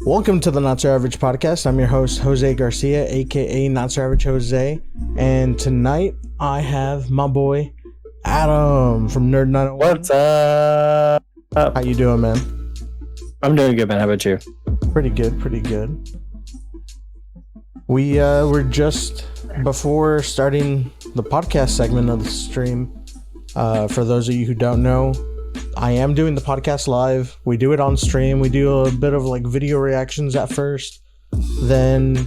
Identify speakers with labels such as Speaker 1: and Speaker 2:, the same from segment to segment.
Speaker 1: Welcome to the Not So Average Podcast. I'm your host, Jose Garcia, aka Not So Average Jose. And tonight I have my boy, Adam from Nerd901.
Speaker 2: What's up?
Speaker 1: How you doing, man?
Speaker 2: I'm doing good, man. How about you?
Speaker 1: Pretty good, pretty good. We were just before starting the podcast segment of the stream. For those of you who don't know, I am doing the podcast live. We do it on stream. We do a bit of like video reactions at first. Then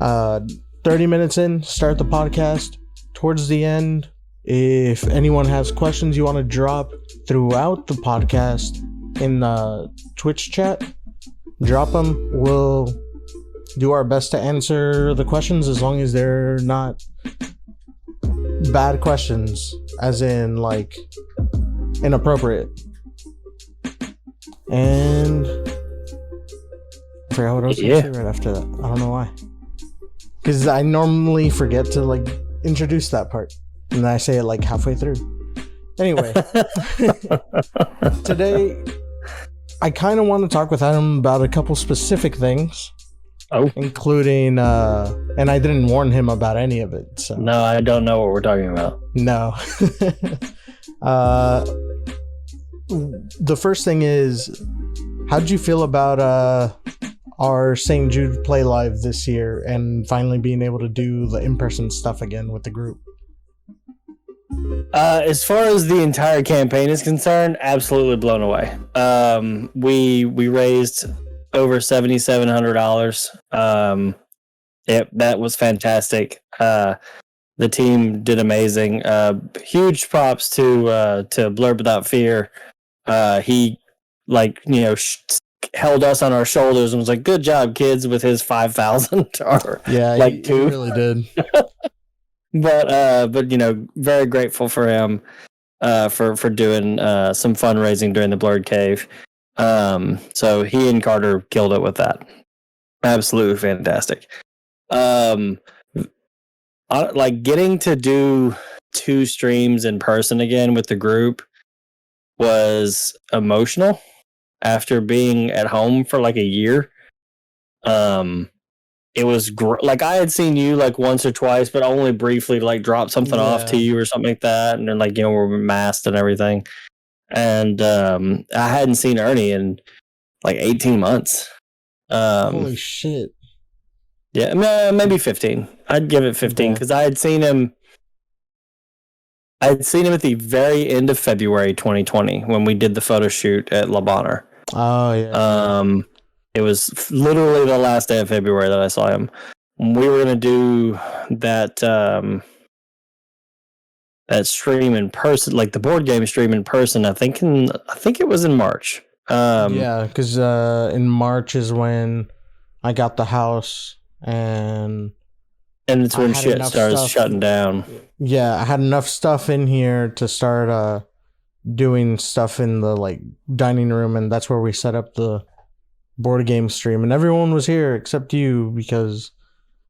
Speaker 1: 30 minutes in, start the podcast. Towards the end, if anyone has questions you want to drop throughout the podcast in the Twitch chat, drop them. We'll do our best to answer the questions as long as they're not bad questions, as in like inappropriate. And I forgot what I was going to say right after that. I don't know why, because I normally forget to like introduce that part and then I say it like halfway through. Anyway, today I kind of want to talk with Adam about a couple specific things.
Speaker 2: Oh,
Speaker 1: including and I didn't warn him about any of it, so
Speaker 2: no, I don't know what we're talking about.
Speaker 1: No. The first thing is, how did you feel about our St. Jude play live this year and finally being able to do the in-person stuff again with the group?
Speaker 2: As far as the entire campaign is concerned, absolutely blown away. We raised over $7,700. That was fantastic. The team did amazing. Huge props to Blurb Without Fear. He held us on our shoulders and was like, "Good job, kids," with his 5,000.
Speaker 1: Yeah,
Speaker 2: like
Speaker 1: he really did.
Speaker 2: but very grateful for him for doing some fundraising during the Blurred Cave. So he and Carter killed it with that. Absolutely fantastic. Like getting to do 2 streams in person again with the group was emotional after being at home for like a year. It was like I had seen you like once or twice, but only briefly, like drop something off to you or something like that. And then like, we're masked and everything. And I hadn't seen Ernie in like 18 months.
Speaker 1: Holy shit.
Speaker 2: Yeah, maybe 15. I'd give it 15 because I had seen him at the very end of February 2020 when we did the photo shoot at La Bonheur.
Speaker 1: Oh, yeah.
Speaker 2: It was literally the last day of February that I saw him. We were going to do that stream in person, like the board game stream in person. I think it was in March.
Speaker 1: Yeah, because in March is when I got the house, and
Speaker 2: it's when shit started shutting down.
Speaker 1: Yeah, I had enough stuff in here to start doing stuff in the like dining room, and that's where we set up the board game stream, and everyone was here except you because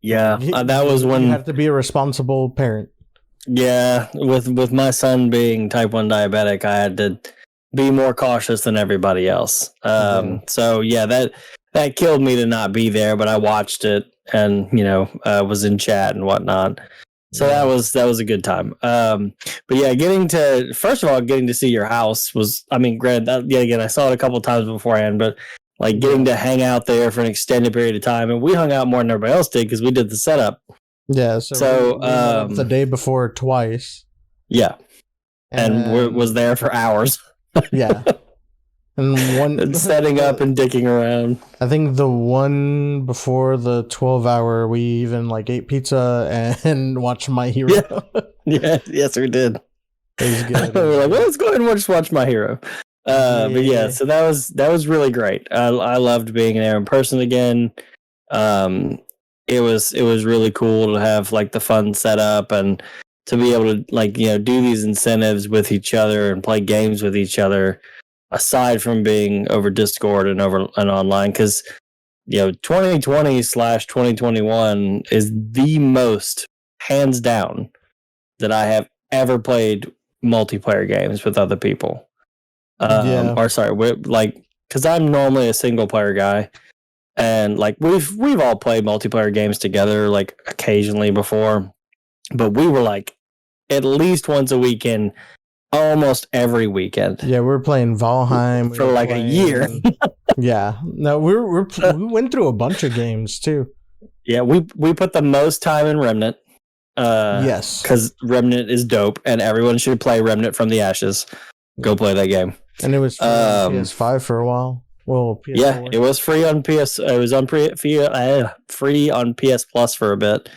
Speaker 2: that was when
Speaker 1: you have to be a responsible parent.
Speaker 2: Yeah, with my son being type 1 diabetic, I had to be more cautious than everybody else. So yeah, that killed me to not be there, but I watched it and was in chat and whatnot. So that was a good time. But yeah, getting to see your house was, granted, again, I saw it a couple times beforehand, but like getting to hang out there for an extended period of time, and we hung out more than everybody else did because we did the setup.
Speaker 1: Yeah, so we met up the day before twice.
Speaker 2: Yeah, and was there for hours.
Speaker 1: Yeah, and
Speaker 2: setting up and dicking around.
Speaker 1: I think the one before the 12-hour, we even like ate pizza and watched My Hero.
Speaker 2: Yeah, yes, we did.
Speaker 1: It was good.
Speaker 2: We were like, well, let's go ahead and just watch My Hero. But yeah, so that was really great. I loved being there in person again. It was really cool to have like the fun set up and to be able to like do these incentives with each other and play games with each other, aside from being over Discord and online, because 2020/2021 is the most, hands down, that I have ever played multiplayer games with other people. Or sorry, because I'm normally a single player guy. And like we've all played multiplayer games together like occasionally before, but we were like at least once a weekend, almost every weekend.
Speaker 1: Yeah, we were playing Valheim
Speaker 2: for like a year.
Speaker 1: Yeah, no, we went through a bunch of games too.
Speaker 2: Yeah, we put the most time in Remnant.
Speaker 1: Yes,
Speaker 2: because Remnant is dope, and everyone should play Remnant from the Ashes. Go play that game.
Speaker 1: And it was free on PS5 for a while. Well, PS4.
Speaker 2: Yeah, it was free on PS. It was on free on PS Plus for a bit.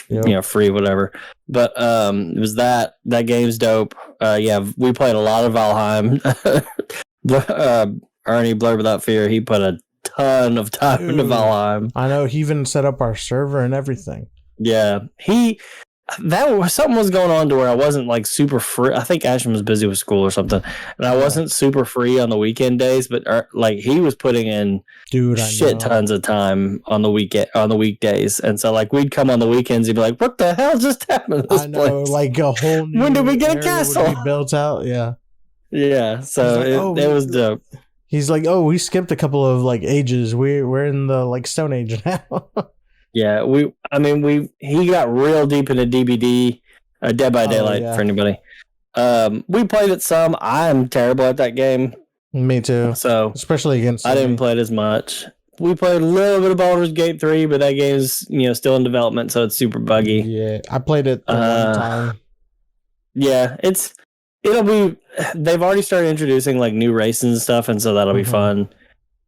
Speaker 2: Yep. You know, free whatever. But it was that game's dope. Yeah, we played a lot of Valheim. Ernie Blurred Without Fear. He put a ton of time into Valheim.
Speaker 1: I know. He even set up our server and everything.
Speaker 2: Yeah, something was going on to where I wasn't like super free. I think Ashton was busy with school or something, and I wasn't super free on the weekend days. But like he was putting in tons of time on the weekdays, and so like we'd come on the weekends, he'd be like, "What the hell just happened?"
Speaker 1: I know, place? Like a whole new
Speaker 2: when did we get a castle
Speaker 1: built out? Yeah. So
Speaker 2: like, it was dope.
Speaker 1: He's like, "Oh, we skipped a couple of like ages. We're in the like Stone Age now."
Speaker 2: Yeah, he got real deep into DBD, Dead by Daylight for anybody. We played it some. I'm terrible at that game.
Speaker 1: Me too.
Speaker 2: So
Speaker 1: especially against
Speaker 2: I didn't play it as much. We played a little bit of Baldur's Gate 3, but that game's still in development, so it's super buggy.
Speaker 1: Yeah, I played it one time.
Speaker 2: Yeah, it'll be. They've already started introducing like new races and stuff, and so that'll be fun.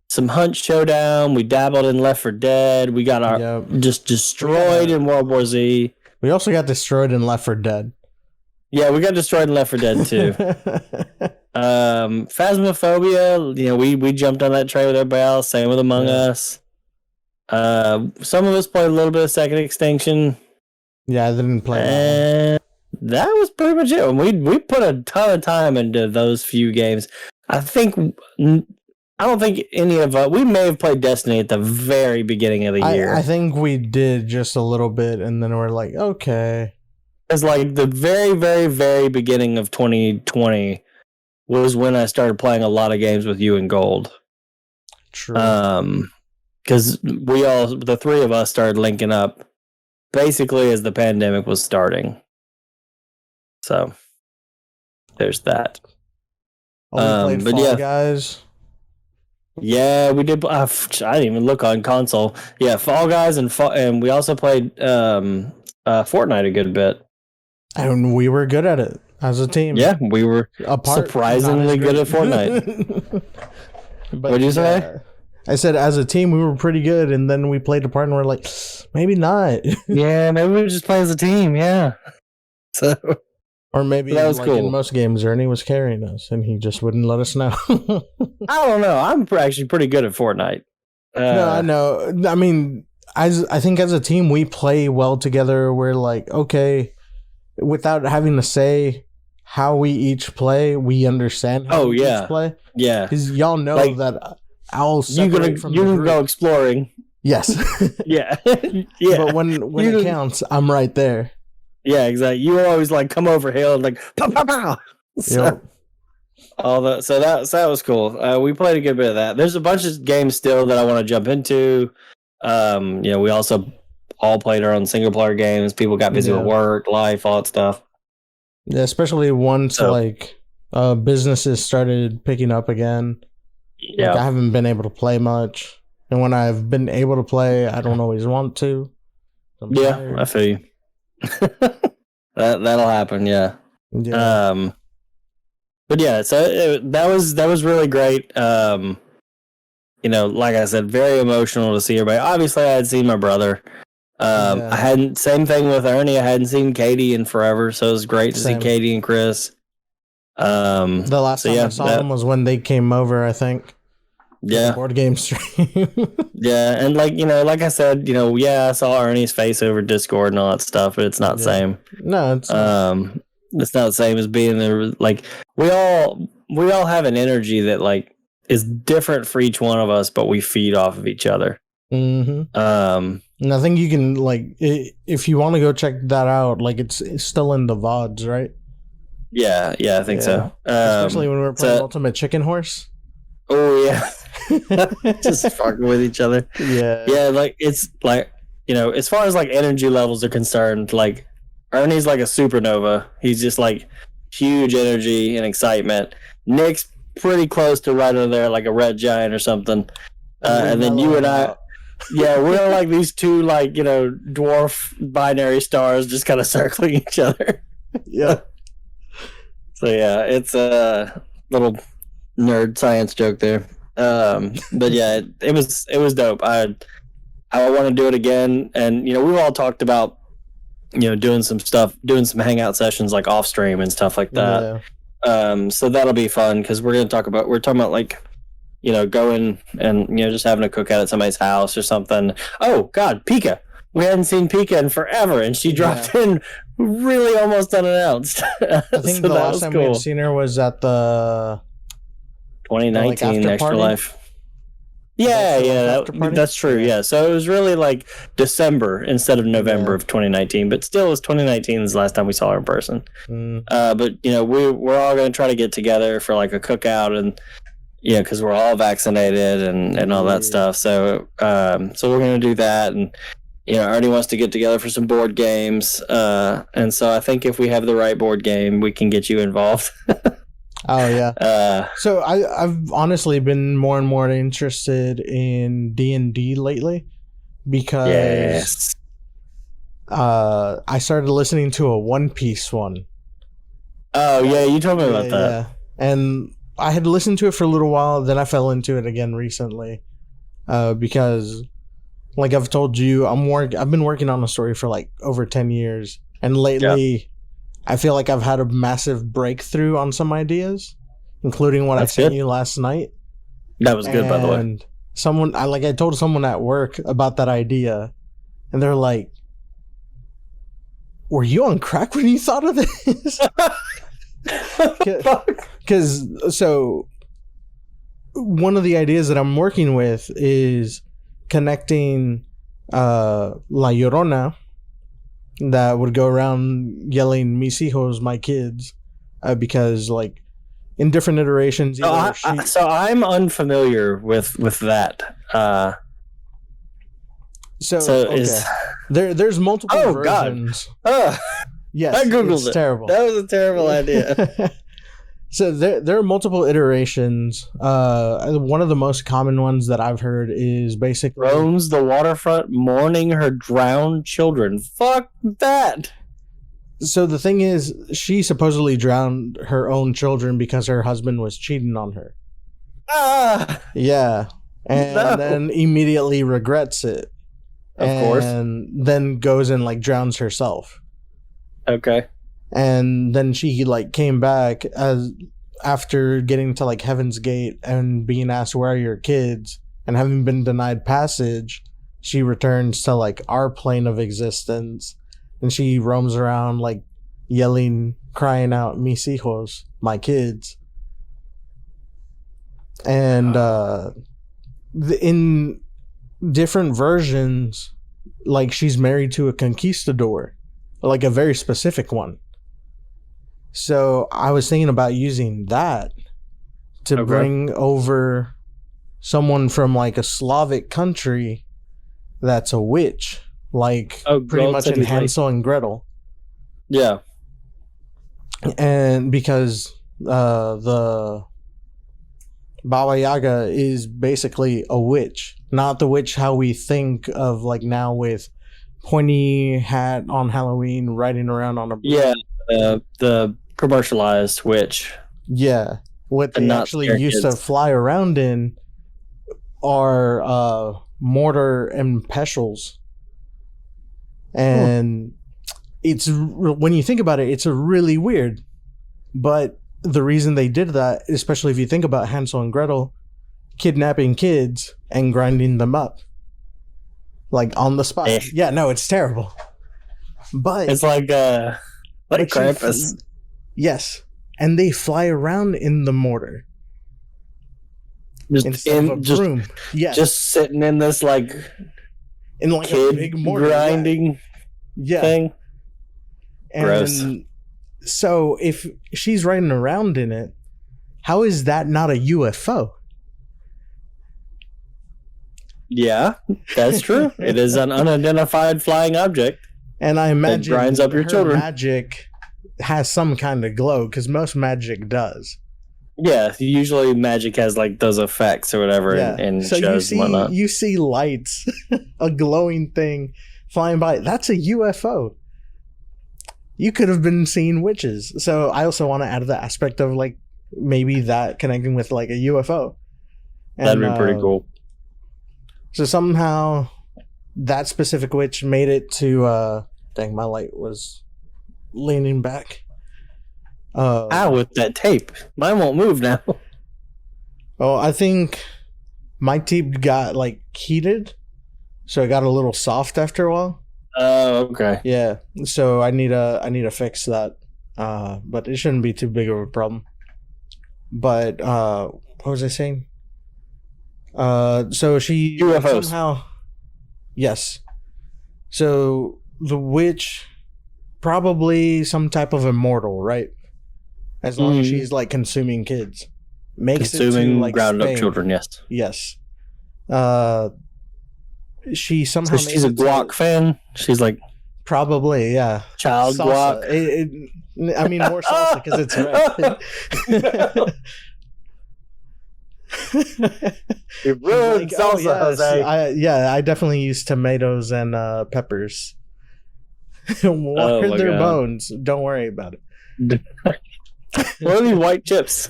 Speaker 2: Some Hunt Showdown. We dabbled in Left 4 Dead. We got just destroyed in World War Z.
Speaker 1: We also got destroyed in Left 4 Dead.
Speaker 2: Yeah, we got destroyed in Left 4 Dead too. Phasmophobia. We jumped on that train with everybody else. Same with Among Us. Some of us played a little bit of Second Extinction.
Speaker 1: Yeah, I didn't play that.
Speaker 2: That was pretty much it. We put a ton of time into those few games. I don't think any of us... We may have played Destiny at the very beginning of the year.
Speaker 1: I think we did just a little bit, and then we're like, okay.
Speaker 2: It's like the very, very, very beginning of 2020 was when I started playing a lot of games with you and Gold.
Speaker 1: True.
Speaker 2: Because the three of us started linking up basically as the pandemic was starting. So, there's that.
Speaker 1: Played Fall Guys.
Speaker 2: Yeah, we did. I didn't even look on console. Yeah, Fall Guys and we also played Fortnite a good bit.
Speaker 1: And we were good at it as a team.
Speaker 2: Yeah, we were surprisingly good at Fortnite. What did you say?
Speaker 1: I said as a team we were pretty good, and then we played apart and we're like, maybe not.
Speaker 2: Yeah, maybe we just play as a team. Yeah. So.
Speaker 1: Or maybe
Speaker 2: that was cool.
Speaker 1: In most games, Ernie was carrying us, and he just wouldn't let us know.
Speaker 2: I don't know. I'm actually pretty good at Fortnite.
Speaker 1: No, I know. I mean, I think as a team, we play well together. We're like, okay, without having to say how we each play, we understand how we each play.
Speaker 2: Yeah.
Speaker 1: Because y'all know that I'll separate from the group.
Speaker 2: You can go exploring.
Speaker 1: Yes.
Speaker 2: Yeah. Yeah.
Speaker 1: But when it counts, I'm right there.
Speaker 2: Yeah, exactly. You were always like, come over here and like, pow, pow, pow. So, that was cool. We played a good bit of that. There's a bunch of games still that I want to jump into. We also all played our own single player games. People got busy with work, life, all that stuff.
Speaker 1: Yeah, especially once businesses started picking up again. Yeah. I haven't been able to play much. And when I've been able to play, I don't always want to.
Speaker 2: I feel you. That'll happen, yeah. But yeah, so that was really great. Like I said, very emotional to see everybody. Obviously, I had seen my brother. I hadn't. Same thing with Ernie. I hadn't seen Katie in forever, so it was great to see Katie and Chris.
Speaker 1: The last time I saw them was when they came over, I think.
Speaker 2: Yeah,
Speaker 1: board game stream.
Speaker 2: Yeah, and like I said, I saw Ernie's face over Discord and all that stuff, but it's not the same.
Speaker 1: No, it's
Speaker 2: it's not the same as being there. Like we all have an energy that like is different for each one of us, but we feed off of each other.
Speaker 1: Mm-hmm. And I think you can if you want to go check that out, like it's still in the VODs, right?
Speaker 2: Yeah, I think so.
Speaker 1: Especially when we were playing Ultimate Chicken Horse.
Speaker 2: Oh yeah. Just fucking with each other. Yeah, like it's like, you know, as far as like energy levels are concerned, like Ernie's like a supernova. He's just like huge energy and excitement. Nick's pretty close to right under there, like a red giant or something. And then you and I, yeah, we're like these two, like, you know, dwarf binary stars just kind of circling each other.
Speaker 1: Yeah.
Speaker 2: So yeah, it's a little nerd science joke there. But yeah, it was dope. I want to do it again, and you know, we've all talked about, you know, doing some hangout sessions like off stream and stuff like that. Yeah. So that'll be fun because we're talking about like, you know, going and, you know, just having a cookout at somebody's house or something. Oh God, Pika. We hadn't seen Pika in forever, and she dropped in really almost unannounced.
Speaker 1: I think the last time we had seen her was at the
Speaker 2: 2019 Extra Life. Yeah, that's true. Yeah, so it was really like December instead of November of 2019, but still, it was 2019 is the last time we saw her in person. But you know, we're all going to try to get together for like a cookout, and yeah, because we're all vaccinated and all that stuff. So we're going to do that, and you know, Ernie wants to get together for some board games, and so I think if we have the right board game, we can get you involved.
Speaker 1: Oh yeah. So I've honestly been more and more interested in D&D lately because I started listening to a One Piece one.
Speaker 2: Oh yeah, you told me about that.
Speaker 1: Yeah, and I had listened to it for a little while, then I fell into it again recently because, like I've told you, I've been working on a story for like over 10 years, and lately I feel like I've had a massive breakthrough on some ideas, including what I sent you last night.
Speaker 2: That was good, by the way.
Speaker 1: And I told someone at work about that idea, and they're like, "Were you on crack when you thought of this?" Because so one of the ideas that I'm working with is connecting La Llorona, that would go around yelling "mis hijos," my kids, because like in different iterations.
Speaker 2: So I'm unfamiliar with that.
Speaker 1: There's multiple versions.
Speaker 2: God.
Speaker 1: Yes,
Speaker 2: I googled
Speaker 1: it's
Speaker 2: it.
Speaker 1: Terrible.
Speaker 2: That was a terrible idea.
Speaker 1: So there are multiple iterations. One of the most common ones that I've heard is basically
Speaker 2: roams the waterfront mourning her drowned children. Fuck that.
Speaker 1: So the thing is, she supposedly drowned her own children because her husband was cheating on her. Yeah. And then immediately regrets it.
Speaker 2: Of course.
Speaker 1: And then goes and like drowns herself.
Speaker 2: Okay.
Speaker 1: And then she like came back after getting to like Heaven's Gate and being asked, "Where are your kids?" and having been denied passage, she returns to like our plane of existence, and she roams around like yelling, crying out, "Mis hijos," my kids. And in different versions, like she's married to a conquistador, like a very specific one. So I was thinking about using that to bring over someone from like a Slavic country that's a witch, like pretty much in Hansel and Gretel.
Speaker 2: Yeah.
Speaker 1: And because the Baba Yaga is basically a witch, not the witch how we think of like now with pointy hat on Halloween riding around on a broom.
Speaker 2: Yeah, the commercialized witch.
Speaker 1: Yeah, what they actually used to fly around in are mortar and pestles, and it's when you think about it, it's a really weird. But the reason they did that, especially if you think about Hansel and Gretel kidnapping kids and grinding them up, like on the spot. Yeah, no, it's terrible. But
Speaker 2: it's like Krampus.
Speaker 1: Yes, and they fly around in the mortar. Broom. Yes.
Speaker 2: Just sitting in this like
Speaker 1: in like
Speaker 2: kid
Speaker 1: a big mortar
Speaker 2: grinding thing.
Speaker 1: And
Speaker 2: gross.
Speaker 1: So if she's riding around in it, how is that not a UFO?
Speaker 2: Yeah, that's true. It is an unidentified flying object.
Speaker 1: And I imagine
Speaker 2: that grinds up your children.
Speaker 1: Magic has some kind of glow because most magic does.
Speaker 2: Yeah, usually magic has like those effects or whatever in
Speaker 1: so
Speaker 2: shows and whatnot.
Speaker 1: You see lights, a glowing thing flying by. That's a UFO. You could have been seeing witches. So I also want to add the aspect of like maybe that connecting with like a UFO. And,
Speaker 2: that'd be pretty cool.
Speaker 1: So somehow that specific witch made it to dang, my light was leaning back.
Speaker 2: With that tape. Mine won't move now.
Speaker 1: Oh, I think my tape got like heated, so it got a little soft after a while.
Speaker 2: Oh, okay.
Speaker 1: Yeah, so I need to fix that. But it shouldn't be too big of a problem. But what was I saying? So she
Speaker 2: UFOs.
Speaker 1: somehow, yes. So the witch, probably some type of immortal, right? As long as she's like consuming kids, makes
Speaker 2: consuming
Speaker 1: it to like
Speaker 2: ground up
Speaker 1: Spain.
Speaker 2: children. Yes.
Speaker 1: Yes. She somehow.
Speaker 2: So she's a guac fan. She's like
Speaker 1: probably
Speaker 2: child
Speaker 1: salsa.
Speaker 2: guac.
Speaker 1: I mean more salsa because it's red.
Speaker 2: It ruined salsa, Jose.
Speaker 1: I definitely use tomatoes and peppers. What are their bones? Don't worry about it.
Speaker 2: What are these white chips?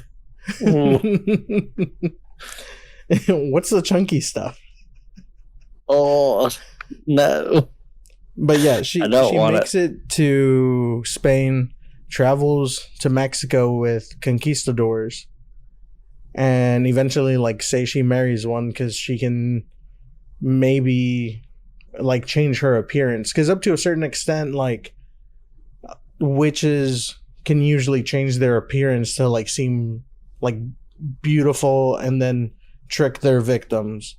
Speaker 1: What's the chunky stuff?
Speaker 2: Oh no!
Speaker 1: But yeah, she makes it to Spain, travels to Mexico with conquistadors, and eventually, like, say she marries one because she can maybe like change her appearance. Because up to a certain extent, like, witches can usually change their appearance to like seem like beautiful and then trick their victims.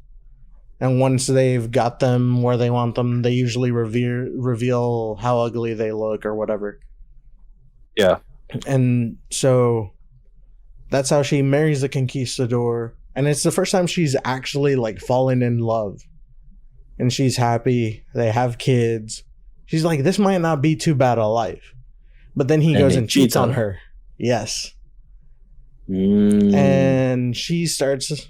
Speaker 1: And once they've got them where they want them, they usually reveal how ugly they look or whatever.
Speaker 2: Yeah.
Speaker 1: And so that's how she marries the conquistador. And it's the first time she's actually like fallen in love. And she's happy. They have kids. She's like, this might not be too bad a life. But then he goes and cheats on her. Yes. And she starts,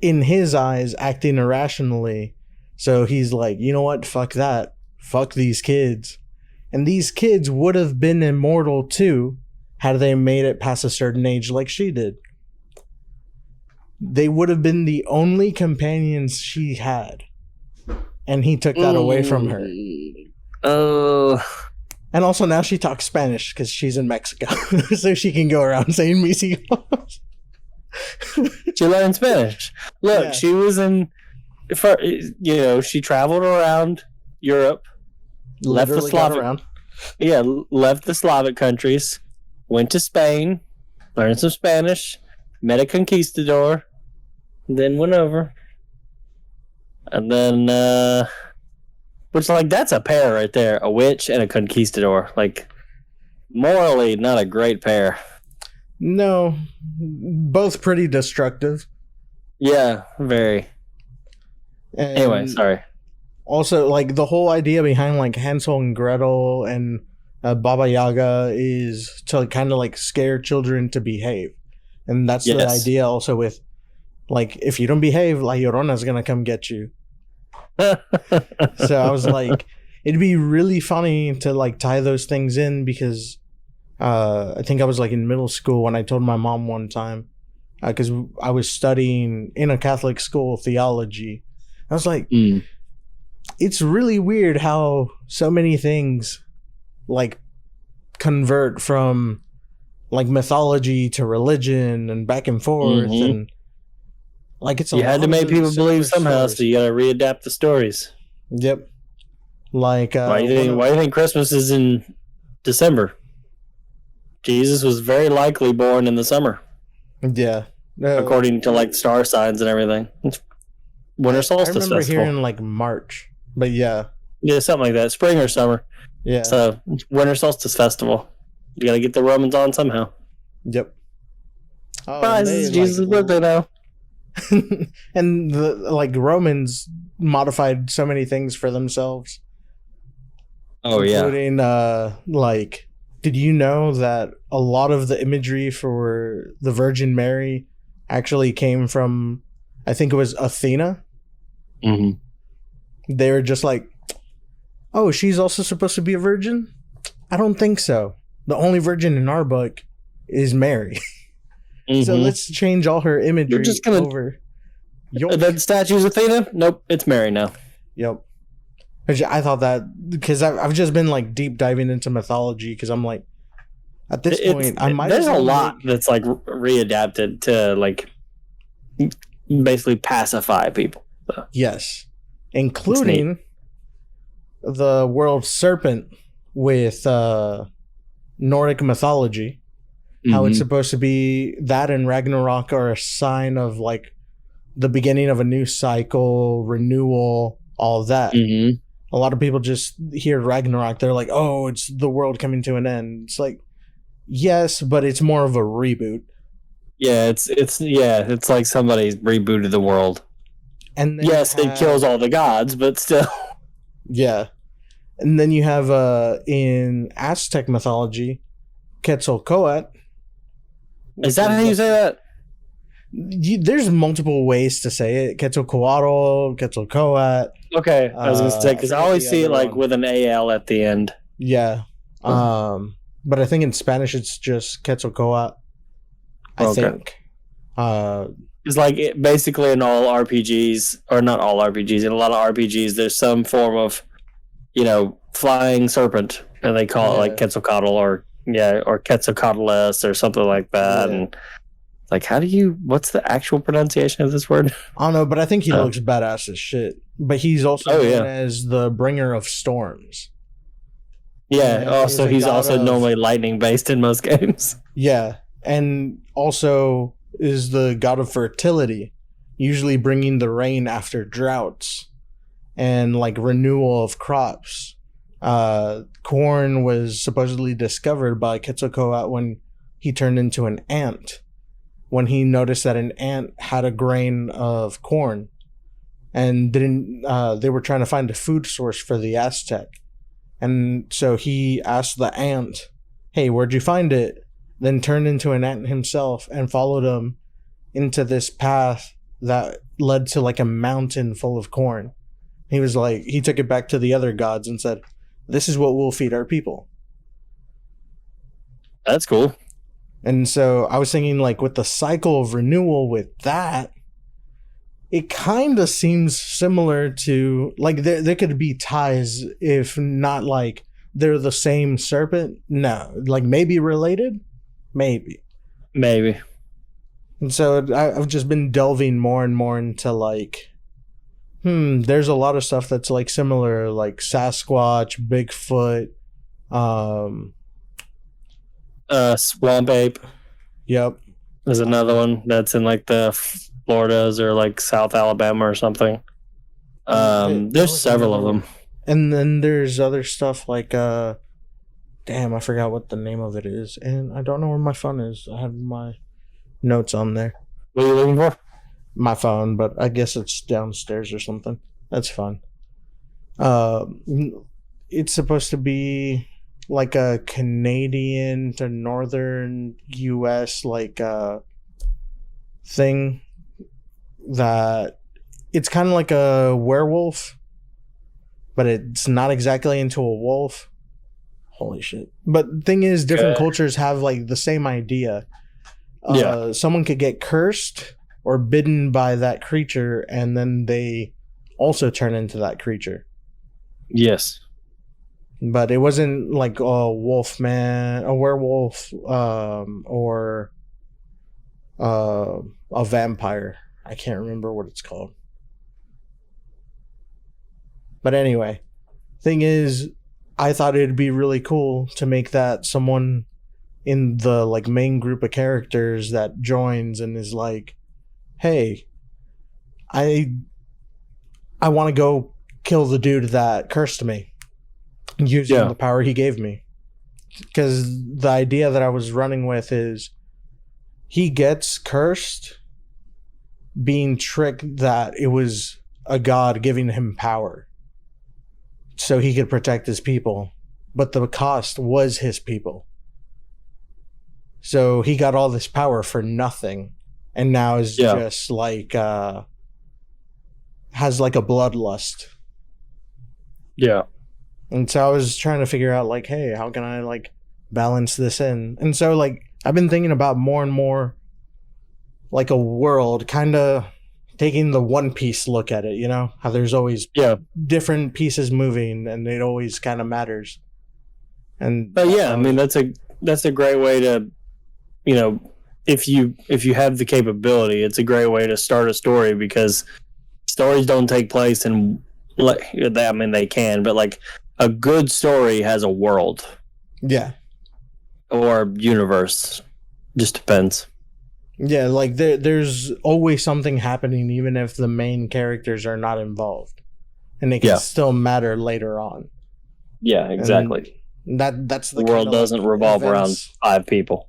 Speaker 1: in his eyes, acting irrationally. So he's like, you know what? Fuck that. Fuck these kids. And these kids would have been immortal too had they made it past a certain age like she did. They would have been the only companions she had. And he took that away from her.
Speaker 2: Oh.
Speaker 1: And also now she talks Spanish because she's in Mexico. So she can go around saying Misios.
Speaker 2: She learned Spanish. Look, she was she traveled around Europe, left the Slavic countries, went to Spain, learned some Spanish, met a conquistador, then went over. And then, which, like, that's a pair right there. A witch and a conquistador. Like, morally, not a great pair.
Speaker 1: No. Both pretty destructive.
Speaker 2: Yeah, very.
Speaker 1: And
Speaker 2: anyway, sorry.
Speaker 1: Also, like, the whole idea behind, like, Hansel and Gretel and Baba Yaga is to kind of, like, scare children to behave. And that's the idea also with, like, if you don't behave, La Llorona's gonna come get you. So I was like, it'd be really funny to like tie those things in because I think I was like in middle school when I told my mom one time because I was studying in a Catholic school theology. I was like, it's really weird how so many things like convert from like mythology to religion and back and forth and like it's
Speaker 2: you had to make people believe somehow, so you got to readapt the stories.
Speaker 1: Yep. Like
Speaker 2: why do you think Christmas is in December? Jesus was very likely born in the summer.
Speaker 1: Yeah.
Speaker 2: According to like star signs and everything. Winter solstice festival.
Speaker 1: I remember hearing like March, but yeah.
Speaker 2: Yeah, something like that. Spring or summer.
Speaker 1: Yeah.
Speaker 2: So winter solstice festival. You got to get the Romans on somehow.
Speaker 1: Yep.
Speaker 2: Surprise! It's Jesus' birthday now.
Speaker 1: And the like Romans modified so many things for themselves.
Speaker 2: Oh yeah.
Speaker 1: Including like, did you know that a lot of the imagery for the Virgin Mary actually came from, I think it was Athena?
Speaker 2: Mm-hmm.
Speaker 1: They were just like, oh, she's also supposed to be a virgin? I don't think so. The only virgin in our book is Mary. Mm-hmm. So let's change all her imagery. You're just gonna over.
Speaker 2: That statue's Athena? Nope, it's Mary now.
Speaker 1: Yep. I thought that because I've just been like deep diving into mythology because I'm like, at this point, I might.
Speaker 2: There's a lot that's like readapted to like basically pacify people. So.
Speaker 1: Yes, including the world serpent with Nordic mythology. Mm-hmm. How it's supposed to be that and Ragnarok are a sign of like the beginning of a new cycle, renewal, all of that. Mm-hmm. A lot of people just hear Ragnarok, they're like, oh, it's the world coming to an end. It's like, yes, but it's more of a reboot.
Speaker 2: Yeah, it's like somebody rebooted the world. And then yes, it kills all the gods, but still.
Speaker 1: Yeah. And then you have in Aztec mythology, Quetzalcoatl.
Speaker 2: Is that how you say that?
Speaker 1: There's multiple ways to say it. Quetzalcoatl, Quetzalcoatl.
Speaker 2: Okay, I was gonna say because I always see it like with an AL at the end.
Speaker 1: Yeah, but I think in Spanish it's just Quetzalcoatl. I think.
Speaker 2: It's like basically in all RPGs, or not all RPGs. In a lot of RPGs, there's some form of, flying serpent, and they call it like Quetzalcoatl or Quetzalcoatlus or something like that, and. Like, what's the actual pronunciation of this word?
Speaker 1: I don't know, but I think he looks badass as shit. But he's also known as the bringer of storms.
Speaker 2: Yeah, also he's also normally lightning based in most games.
Speaker 1: Yeah, and also is the god of fertility, usually bringing the rain after droughts and like renewal of crops. Corn was supposedly discovered by Quetzalcoatl when he turned into an ant. When he noticed that an ant had a grain of corn and they were trying to find a food source for the Aztec. And so he asked the ant, hey, where'd you find it? Then turned into an ant himself and followed him into this path that led to like a mountain full of corn. He was like, he took it back to the other gods and said, this is what we'll feed our people.
Speaker 2: That's cool.
Speaker 1: And so I was thinking, like, with the cycle of renewal with that, it kind of seems similar to, like, there could be ties, if not, like, they're the same serpent. No. Like, maybe related? Maybe. And so I've just been delving more and more into, like, there's a lot of stuff that's, like, similar, like Sasquatch, Bigfoot,
Speaker 2: Swamp Ape.
Speaker 1: Yep.
Speaker 2: There's another one that's in like the Floridas or like South Alabama or something. There's several of them.
Speaker 1: And then there's other stuff like damn, I forgot what the name of it is, and I don't know where my phone is. I have my notes on there.
Speaker 2: What are you looking for?
Speaker 1: My phone, but I guess it's downstairs or something. That's fine. It's supposed to be like a Canadian to northern US like thing that it's kind of like a werewolf, but it's not exactly into a wolf. Holy shit. But the thing is, different cultures have like the same idea. Someone could get cursed or bitten by that creature and then they also turn into that creature.
Speaker 2: Yes.
Speaker 1: But it wasn't like a werewolf, or a vampire. I can't remember what it's called. But anyway, thing is, I thought it'd be really cool to make that someone in the like main group of characters that joins and is like, hey, I want to go kill the dude that cursed me. Using the power he gave me. Because the idea that I was running with is he gets cursed being tricked that it was a god giving him power so he could protect his people, but the cost was his people. So he got all this power for nothing, and now is just like has like a bloodlust.
Speaker 2: Yeah.
Speaker 1: And so I was trying to figure out like, hey, how can I like balance this in? And so like I've been thinking about more and more like a world, kind of taking the One Piece look at it, you know, how there's always different pieces moving and it always kind of matters. And
Speaker 2: but yeah, I mean that's a great way to, you know, if you have the capability, it's a great way to start a story, because stories don't take place in, I mean they can, but like a good story has a world.
Speaker 1: Yeah.
Speaker 2: Or universe. Just depends.
Speaker 1: Yeah, like there's always something happening even if the main characters are not involved. And they can still matter later on.
Speaker 2: Yeah, exactly.
Speaker 1: And that's the
Speaker 2: world doesn't revolve around 5 people.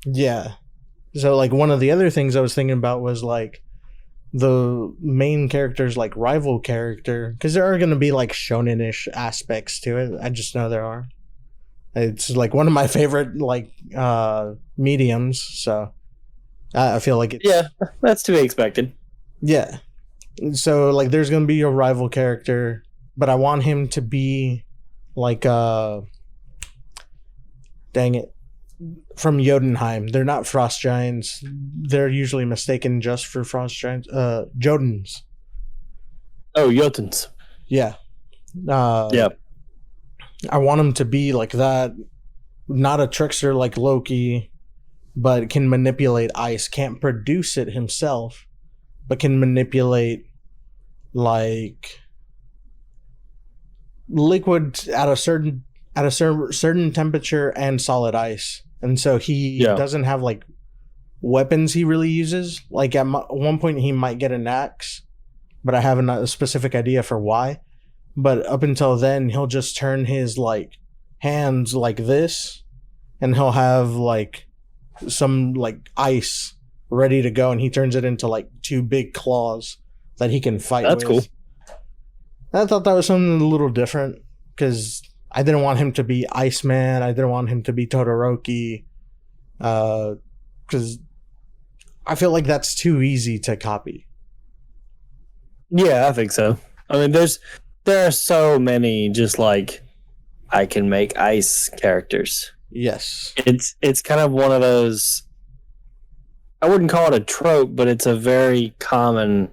Speaker 1: Yeah. So like one of the other things I was thinking about was like the main character's like rival character, because there are going to be like shonen-ish aspects to it. I just know there are. It's like one of my favorite like mediums, so I feel like it's,
Speaker 2: that's to be expected.
Speaker 1: Yeah. So like there's going to be a rival character, but I want him to be like dang it, from Jotunheim. They're not frost giants. They're usually mistaken just for frost giants. Jotuns.
Speaker 2: Oh, Jotuns.
Speaker 1: Yeah. I want him to be like that. Not a trickster like Loki, but can manipulate ice. Can't produce it himself, but can manipulate like liquid at a certain temperature and solid ice. And so he doesn't have like weapons he really uses. Like at one point he might get an axe, but I have a specific idea for why. But up until then, he'll just turn his like hands like this, and he'll have like some like ice ready to go, and he turns it into like 2 big claws that he can fight with.
Speaker 2: That's cool.
Speaker 1: I thought that was something a little different, because I didn't want him to be Iceman. I didn't want him to be Todoroki, because I feel like that's too easy to copy.
Speaker 2: Yeah, I think so. I mean, there are so many just like I can make ice characters.
Speaker 1: Yes.
Speaker 2: It's kind of one of those, I wouldn't call it a trope, but it's a very common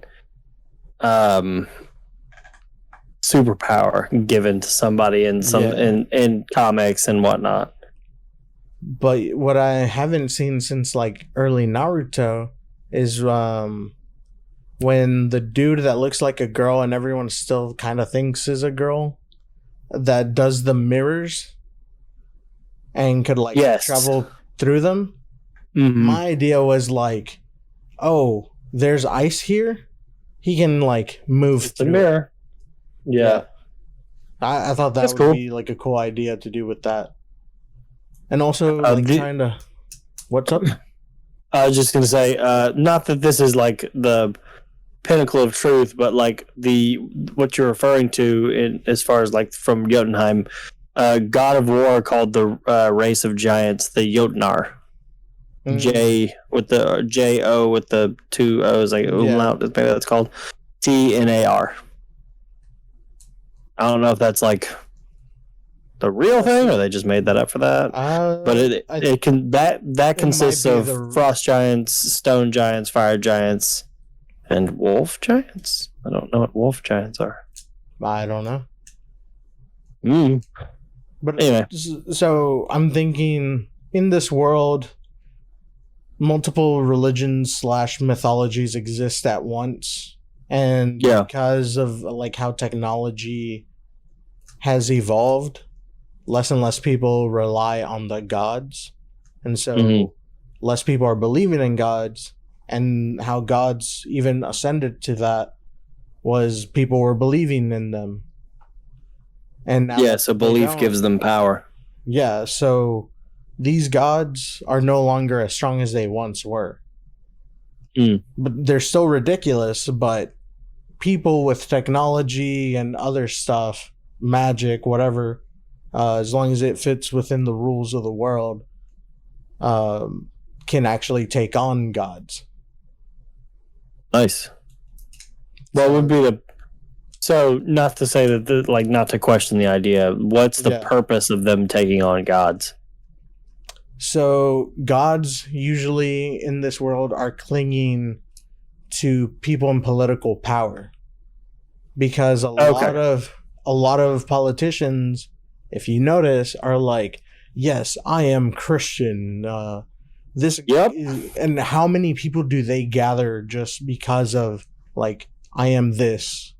Speaker 2: superpower given to somebody in some in comics and whatnot.
Speaker 1: But what I haven't seen since like early Naruto is when the dude that looks like a girl and everyone still kind of thinks is a girl, that does the mirrors and could like travel through them. Mm-hmm. My idea was like, oh, there's ice here. He can like move through the
Speaker 2: mirror. Yeah.
Speaker 1: I thought that would be like a cool idea to do with that. And also like trying to... What's up?
Speaker 2: I was just going to say, not that this is like the pinnacle of truth, but like what you're referring to in as far as like from Jotunheim, God of War called the race of giants the Jotnar. Mm-hmm. J-O with the 2 O's, like umlaut, maybe that's called T-N-A-R. I don't know if that's like the real thing or they just made that up for that. But it can that consists of frost giants, stone giants, fire giants, and wolf giants. I don't know what wolf giants are.
Speaker 1: I don't know.
Speaker 2: But anyway,
Speaker 1: so I'm thinking in this world, multiple religions / mythologies exist at once, and because of like how technology has evolved, less and less people rely on the gods, and so less people are believing in gods. And how gods even ascended to that was people were believing in them. And now
Speaker 2: so belief gives them power.
Speaker 1: Yeah, so these gods are no longer as strong as they once were. but they're still ridiculous. But people with technology and other stuff, magic, whatever, as long as it fits within the rules of the world, can actually take on gods.
Speaker 2: Nice. What would be the... So, not to say that, not to question the idea, what's the purpose of them taking on gods?
Speaker 1: So, gods usually in this world are clinging to people in political power. Because a lot of politicians, if you notice, are like, yes, I am Christian. And how many people do they gather just because of, like, I am this,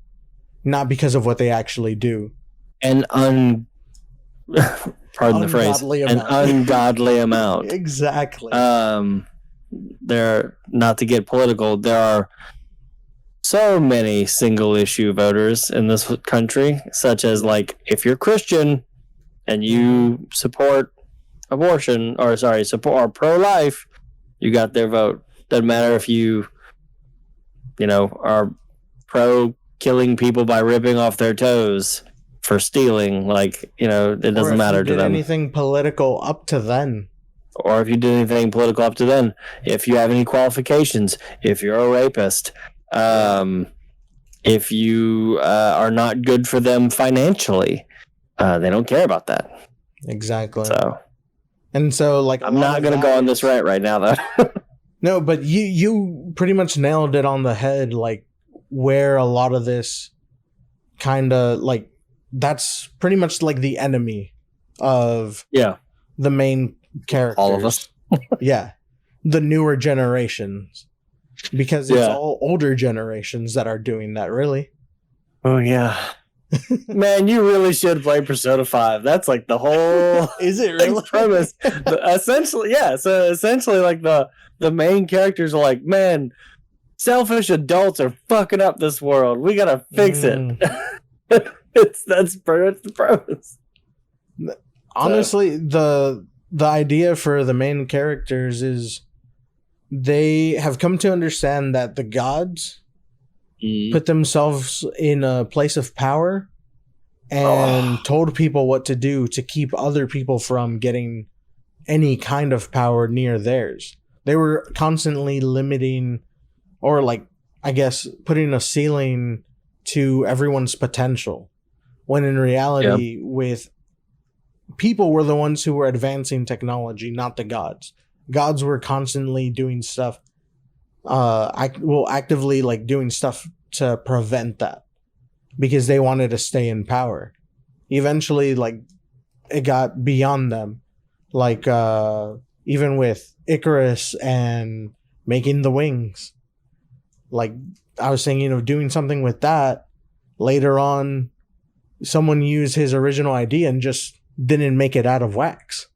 Speaker 1: not because of what they actually do?
Speaker 2: Pardon the phrase, an ungodly amount.
Speaker 1: Exactly.
Speaker 2: There, not to get political, there are so many single issue voters in this country, such as, like, if you're Christian and you support abortion, support pro-life, you got their vote. Doesn't matter if you are pro killing people by ripping off their toes for stealing, it doesn't matter to them.
Speaker 1: Anything political up to then.
Speaker 2: Or if you did anything political up to then. If you have any qualifications, if you're a rapist, if you are not good for them financially, they don't care about that.
Speaker 1: Exactly.
Speaker 2: So, like, I'm not going to go on this right now, though.
Speaker 1: No, but you pretty much nailed it on the head, like, where a lot of this kind of, like, that's pretty much like the enemy of the main characters.
Speaker 2: All of us.
Speaker 1: Yeah. The newer generations. Because it's all older generations that are doing that, really.
Speaker 2: Oh, yeah. Man, you really should play Persona 5. That's like the whole
Speaker 1: is it really?
Speaker 2: Premise. Essentially, yeah. So essentially, like, the main characters are like, man, selfish adults are fucking up this world. We gotta fix it. That's the premise.
Speaker 1: Honestly, the idea for the main characters is they have come to understand that the gods put themselves in a place of power and told people what to do to keep other people from getting any kind of power near theirs. They were constantly limiting, or, like, I guess putting a ceiling to everyone's potential, when in reality with people were the ones who were advancing technology, not the gods. Gods were constantly doing stuff, actively, like, doing stuff to prevent that, because they wanted to stay in power. Eventually, like, it got beyond them, like, even with Icarus and making the wings. Like, I was saying, doing something with that. Later on, someone used his original idea and just didn't make it out of wax.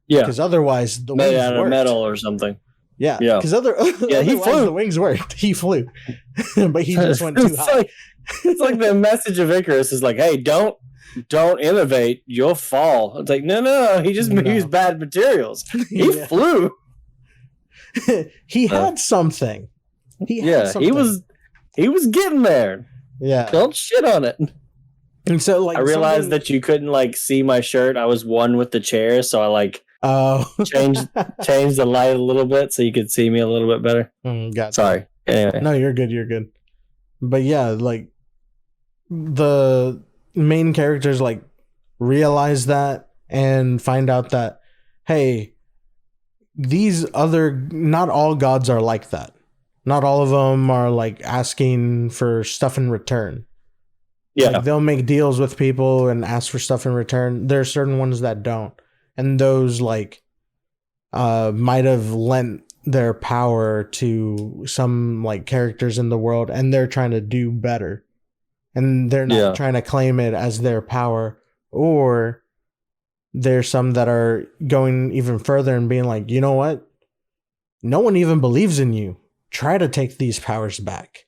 Speaker 2: Yeah,
Speaker 1: because otherwise the wings
Speaker 2: made out
Speaker 1: worked.
Speaker 2: Of metal or something.
Speaker 1: Yeah, because
Speaker 2: he flew.
Speaker 1: The wings worked. He flew, but he just went too high.
Speaker 2: It's like the message of Icarus is like, "Hey, don't innovate, you'll fall." It's like, no, he just used bad materials. He flew.
Speaker 1: He had something. He was getting there.
Speaker 2: Yeah, don't shit on it.
Speaker 1: And so, like,
Speaker 2: I realized that you couldn't, like, see my shirt. I was one with the chair, so I, like, changed the light a little bit so you could see me a little bit better. Sorry. Anyway.
Speaker 1: No, you're good. But yeah, like, the main characters, like, realize that and find out that, hey, not all gods are like that. Not all of them are, like, asking for stuff in return. Yeah, like, they'll make deals with people and ask for stuff in return. There are certain ones that don't, and those, like, might have lent their power to some, like, characters in the world, and they're trying to do better, and they're not trying to claim it as their power. Or there's some that are going even further and being like, you know what? No one even believes in you. Try to take these powers back.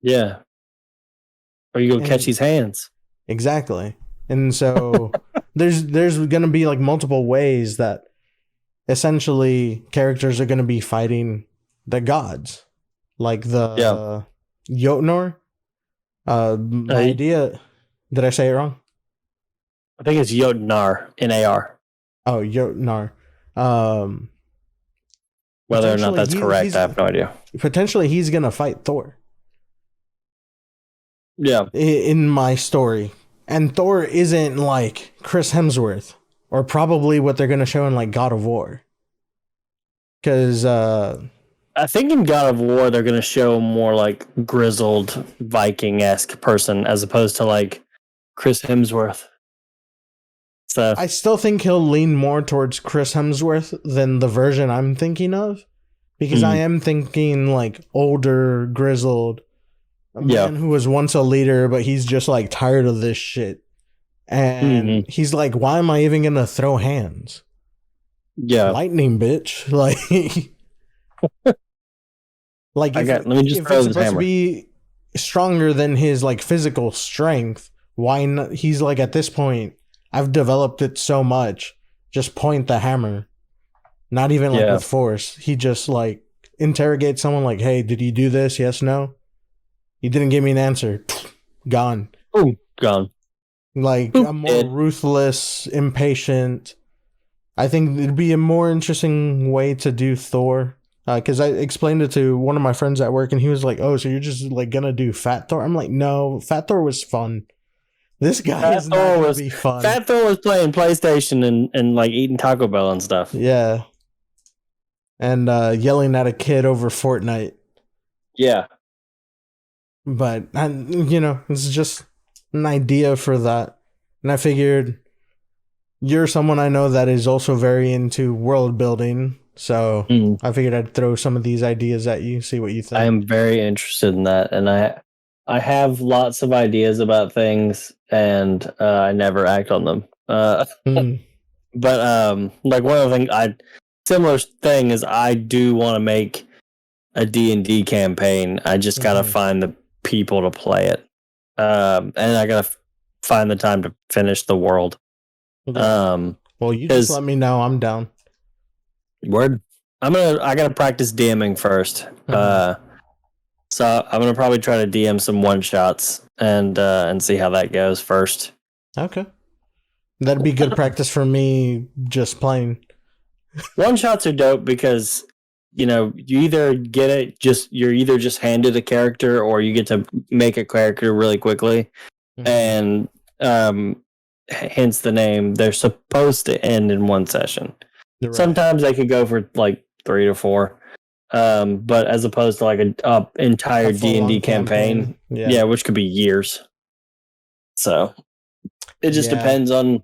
Speaker 2: Yeah. Or you go catch these hands.
Speaker 1: Exactly. And so there's going to be, like, multiple ways that essentially characters are going to be fighting the gods, like the Jotnar. My idea. Did I say it wrong?
Speaker 2: I think it's Jotnar, N-A-R.
Speaker 1: Oh, Jotnar.
Speaker 2: Whether or not that's correct, I have no idea.
Speaker 1: Potentially, he's gonna fight Thor.
Speaker 2: Yeah.
Speaker 1: In my story, and Thor isn't like Chris Hemsworth, or probably what they're gonna show in like God of War. Because
Speaker 2: I think in God of War they're gonna show more like grizzled Viking-esque person as opposed to like Chris Hemsworth. So
Speaker 1: I still think he'll lean more towards Chris Hemsworth than the version I'm thinking of, because I am thinking like older, grizzled, a man who was once a leader, but he's just like tired of this shit. And he's like, why am I even gonna throw hands? Yeah. Lightning, bitch. Like
Speaker 2: let me just throw
Speaker 1: it's
Speaker 2: this
Speaker 1: supposed
Speaker 2: hammer.
Speaker 1: to be stronger than his like physical strength, why not? He's like, at this point, I've developed it so much. Just point the hammer. Not even like with force. He just like interrogates someone like, hey, did you do this? Yes, no? You didn't give me an answer. Gone.
Speaker 2: Boom. Gone.
Speaker 1: Like a more ruthless, impatient. I think it'd be a more interesting way to do Thor. Because I explained it to one of my friends at work, and he was like, oh, so you're just like gonna do Fat Thor? I'm like, no, Fat Thor was fun. This guy is not gonna be fun.
Speaker 2: Fat Thor was playing PlayStation and like eating Taco Bell and stuff.
Speaker 1: Yeah. And yelling at a kid over Fortnite.
Speaker 2: Yeah.
Speaker 1: But, it's just an idea for that. And I figured you're someone I know that is also very into world building. So I figured I'd throw some of these ideas at you, see what you think.
Speaker 2: I am very interested in that. And I have lots of ideas about things, and I never act on them. But like one of the things similar thing is I do want to make a D&D campaign. I just gotta find the people to play it, and I gotta find the time to finish the world.
Speaker 1: Well, you just let me know. I'm down.
Speaker 2: Word. I gotta practice DMing first. So I'm gonna probably try to DM some one shots and see how that goes first.
Speaker 1: Okay, that'd be good practice for me. Just playing.
Speaker 2: One shots are dope because you either get it you're either just handed a character or you get to make a character really quickly, and hence the name. They're supposed to end in one session. Right. Sometimes they could go for like 3 to 4. But as opposed to like an entire D&D campaign, which could be years. So it just depends on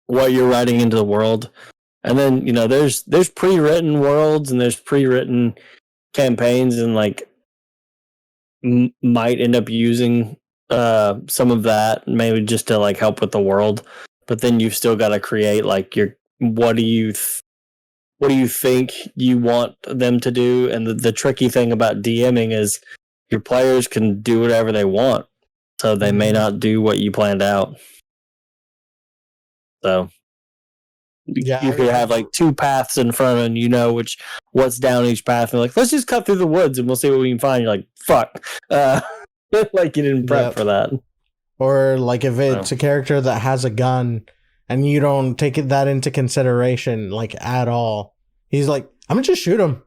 Speaker 2: what you're writing into the world. And then, there's pre-written worlds and there's pre-written campaigns, and like might end up using some of that maybe just to like help with the world. But then you've still got to create like what do you think you want them to do? And the tricky thing about DMing is your players can do whatever they want, so they may not do what you planned out. So you could have like 2 paths in front of you, and what's down each path, and like, let's just cut through the woods and we'll see what we can find. You're like, fuck. Like you didn't prep for that.
Speaker 1: Or like if it's a character that has a gun and you don't take that into consideration, like, at all. He's like, I'm gonna just shoot him.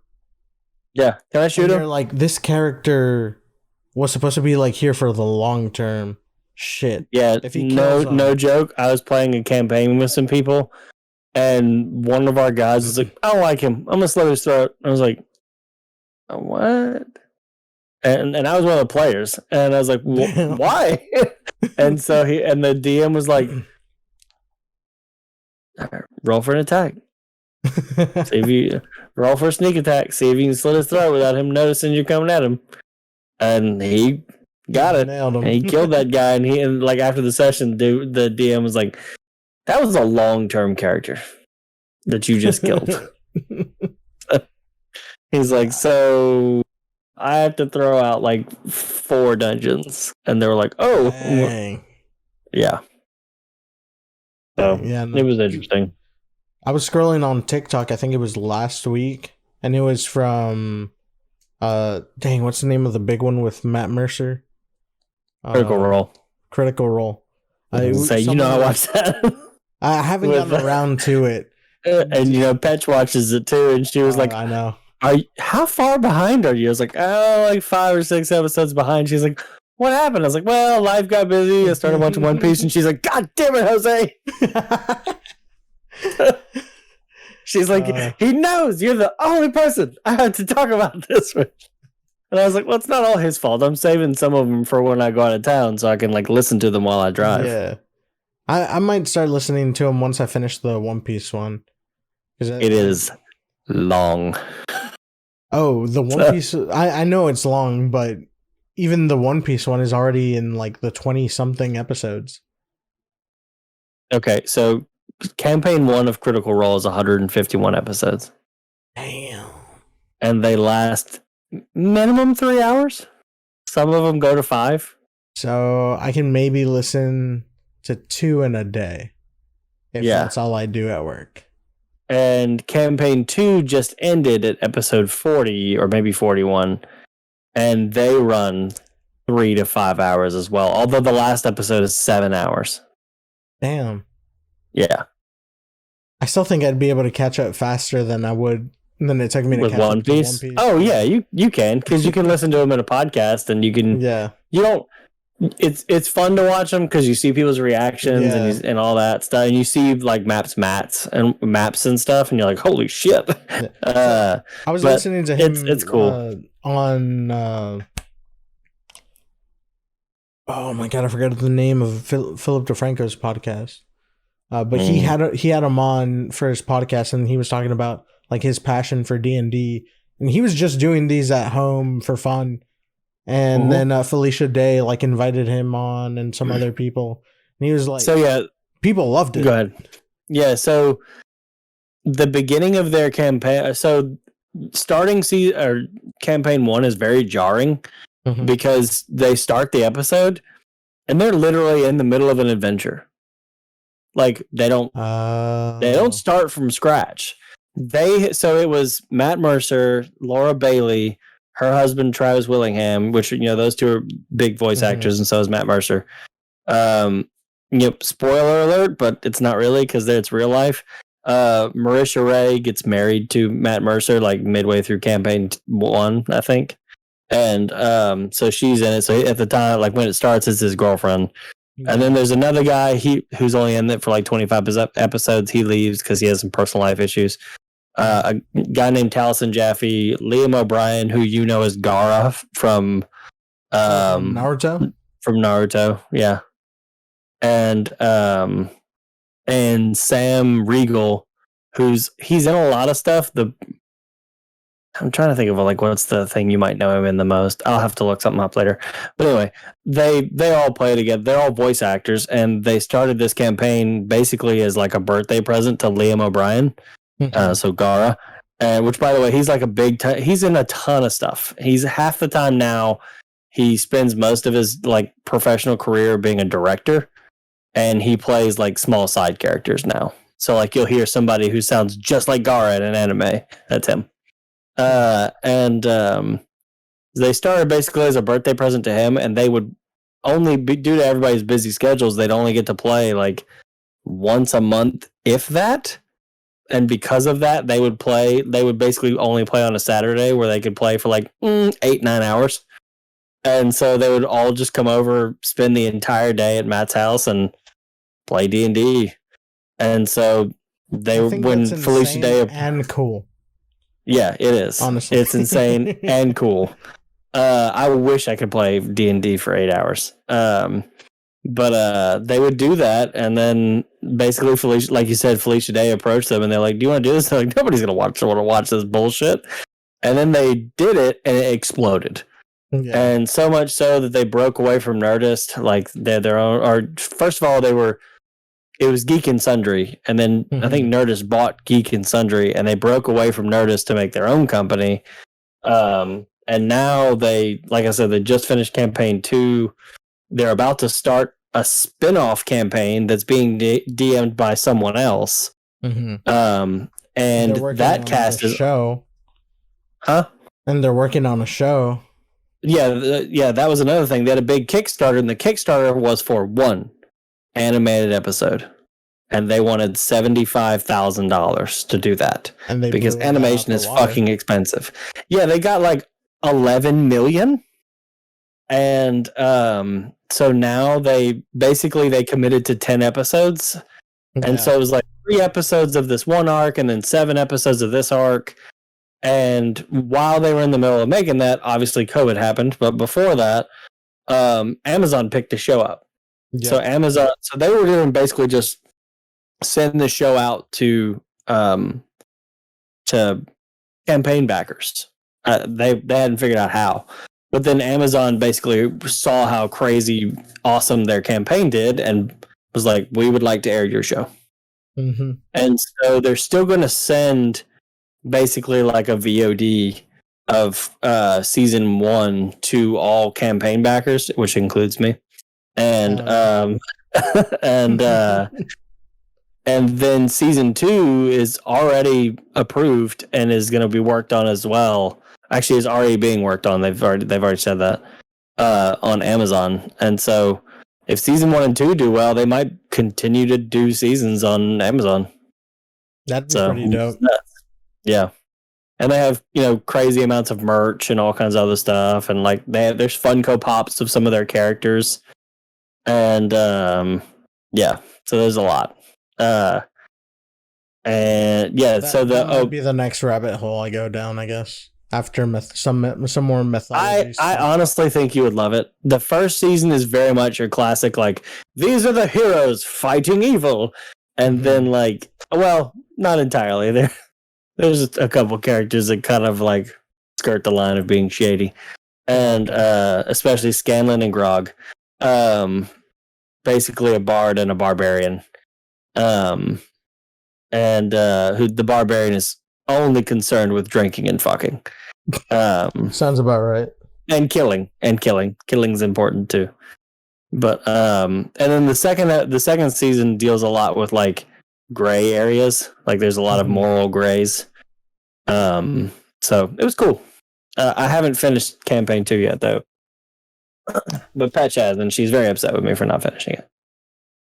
Speaker 2: Yeah, can I shoot him?
Speaker 1: You're like, this character was supposed to be like here for the long term. Shit.
Speaker 2: Yeah, if he no joke. I was playing a campaign with some people, and one of our guys was like, I don't like him. I'm gonna slit his throat. I was like, what? And I was one of the players, and I was like, why? And so the DM was like, roll for an attack. See if you roll for a sneak attack. See if you can slit his throat without him noticing you're coming at him. And he got it.
Speaker 1: Nailed him.
Speaker 2: And he killed that guy. And like after the session, the DM was like, "That was a long-term character that you just killed." He's like, "So I have to throw out like 4 dungeons," and they were like, "Oh,
Speaker 1: dang.
Speaker 2: Yeah." So it was interesting.
Speaker 1: I was scrolling on TikTok, I think it was last week, and it was from dang, what's the name of the big one with Matt Mercer?
Speaker 2: Critical Role.
Speaker 1: Critical Role.
Speaker 2: I watched that.
Speaker 1: I haven't gotten around to it.
Speaker 2: And Petch watches it too, and she was like,
Speaker 1: I know.
Speaker 2: How far behind are you? I was like, like 5 or 6 episodes behind. She's like, what happened? I was like, well, life got busy. I started watching One Piece, and she's like, God damn it, Jose. She's like, he knows you're the only person I had to talk about this with. And I was like, well, it's not all his fault. I'm saving some of them for when I go out of town so I can like listen to them while I drive.
Speaker 1: Yeah. I might start listening to them once I finish the One Piece one.
Speaker 2: It is long.
Speaker 1: Oh, the One Piece. I know it's long, but even the One Piece one is already in like the 20-something episodes.
Speaker 2: Okay, so campaign 1 of Critical Role is 151 episodes.
Speaker 1: Damn.
Speaker 2: And they last minimum 3 hours. Some of them go to 5.
Speaker 1: So I can maybe listen to 2 in a day. If that's all I do at work.
Speaker 2: And campaign 2 just ended at episode 40 or maybe 41. And they run 3 to 5 hours as well. Although the last episode is 7 hours.
Speaker 1: Damn.
Speaker 2: Yeah.
Speaker 1: I still think I'd be able to catch up faster than it took me to catch
Speaker 2: One
Speaker 1: up
Speaker 2: Piece?
Speaker 1: to One Piece.
Speaker 2: Oh yeah, you can, because you can listen to them in a podcast, and you can.
Speaker 1: Yeah.
Speaker 2: You don't. It's fun to watch them because you see people's reactions and all that stuff, and you see like maps and stuff, and you're like, holy shit.
Speaker 1: I was listening to him.
Speaker 2: It's cool
Speaker 1: on. Oh my god, I forgot the name of Philip DeFranco's podcast. But he had him on for his podcast, and he was talking about like his passion for D&D, and he was just doing these at home for fun. And then Felicia Day like invited him on, and some other people, and he was like,
Speaker 2: so yeah,
Speaker 1: people loved it.
Speaker 2: Go ahead. Yeah, so the beginning of their campaign, so starting campaign 1 is very jarring because they start the episode and they're literally in the middle of an adventure. Like they don't start from scratch. So it was Matt Mercer, Laura Bailey, her husband Travis Willingham, which those two are big voice actors, and so is Matt Mercer. Spoiler alert, but it's not really because it's real life. Marisha Ray gets married to Matt Mercer like midway through campaign 1, I think, and so she's in it. So at the time, like when it starts, it's his girlfriend. And then there's another guy who's only in it for like 25 episodes. He leaves because he has some personal life issues. A guy named Taliesin Jaffe, Liam O'Brien, who as Gaara from
Speaker 1: Naruto.
Speaker 2: From Naruto, yeah. And Sam Riegel, he's in a lot of stuff. I'm trying to think of like what's the thing you might know him in the most. I'll have to look something up later. But anyway, they all play together. They're all voice actors, and they started this campaign basically as like a birthday present to Liam O'Brien. So Gaara, which by the way, he's like he's in a ton of stuff. He's half the time now. He spends most of his like professional career being a director, and he plays like small side characters now. So like you'll hear somebody who sounds just like Gaara in an anime. That's him. They started basically as a birthday present to him, and they would only be, due to everybody's busy schedules, they'd only get to play like once a month, if that. And because of that, they would basically only play on a Saturday where they could play for like 8-9 hours. And so they would all just come over, spend the entire day at Matt's house and play D&D. And so when Felicia Day
Speaker 1: and cool.
Speaker 2: Yeah, it is.
Speaker 1: Honestly.
Speaker 2: It's insane and cool. I wish I could play D&D for 8 hours. But they would do that, and then basically Felicia, like you said, Felicia Day approached them, and they're like, "Do you want to do this?" They're like, "Nobody's gonna want to watch this bullshit." And then they did it, and it exploded. Yeah. And so much so that they broke away from Nerdist. Like they're their own. Or first of all, it was Geek and Sundry, and then I think Nerdist bought Geek and Sundry, and they broke away from Nerdist to make their own company. And now like I said, they just finished campaign 2. They're about to start a spin-off campaign that's being DM'd by someone else. And that cast is
Speaker 1: show.
Speaker 2: Huh?
Speaker 1: And they're working on a show.
Speaker 2: Yeah, that was another thing. They had a big Kickstarter, and the Kickstarter was for one animated episode, and they wanted $75,000 to do that because animation is fucking expensive. Yeah, they got like 11 million, and so now they committed to 10 episodes, and so it was like 3 episodes of this one arc, and then 7 episodes of this arc. And while they were in the middle of making that, obviously COVID happened. But before that, Amazon picked the show up. Yeah. So they were doing basically just send the show out to campaign backers. They hadn't figured out how. But then Amazon basically saw how crazy awesome their campaign did and was like, we would like to air your show.
Speaker 1: Mm-hmm.
Speaker 2: And so they're still going to send basically like a VOD of season 1 to all campaign backers, which includes me, and and then season 2 is already approved and is going to be worked on as well. Actually, is already being worked on. They've already said that on Amazon, and so if season 1 and 2 do well, they might continue to do seasons on Amazon.
Speaker 1: That'd be pretty dope.
Speaker 2: Yeah, and they have crazy amounts of merch and all kinds of other stuff, and like there's Funko Pops of some of their characters, and yeah, so there's a lot. And yeah, that
Speaker 1: would be the next rabbit hole I go down, I guess. After some more mythology.
Speaker 2: I honestly think you would love it. The first season is very much your classic, like these are the heroes fighting evil, and then like, well, not entirely. There's a couple characters that kind of like skirt the line of being shady, and especially Scanlan and Grog, basically a bard and a barbarian, and who the barbarian is only concerned with drinking and fucking.
Speaker 1: Sounds about right.
Speaker 2: And killing. Killing's important too. But and then the second season deals a lot with like gray areas. Like there's a lot of moral grays. So it was cool. I haven't finished campaign 2 yet though. But Patch has, and she's very upset with me for not finishing it.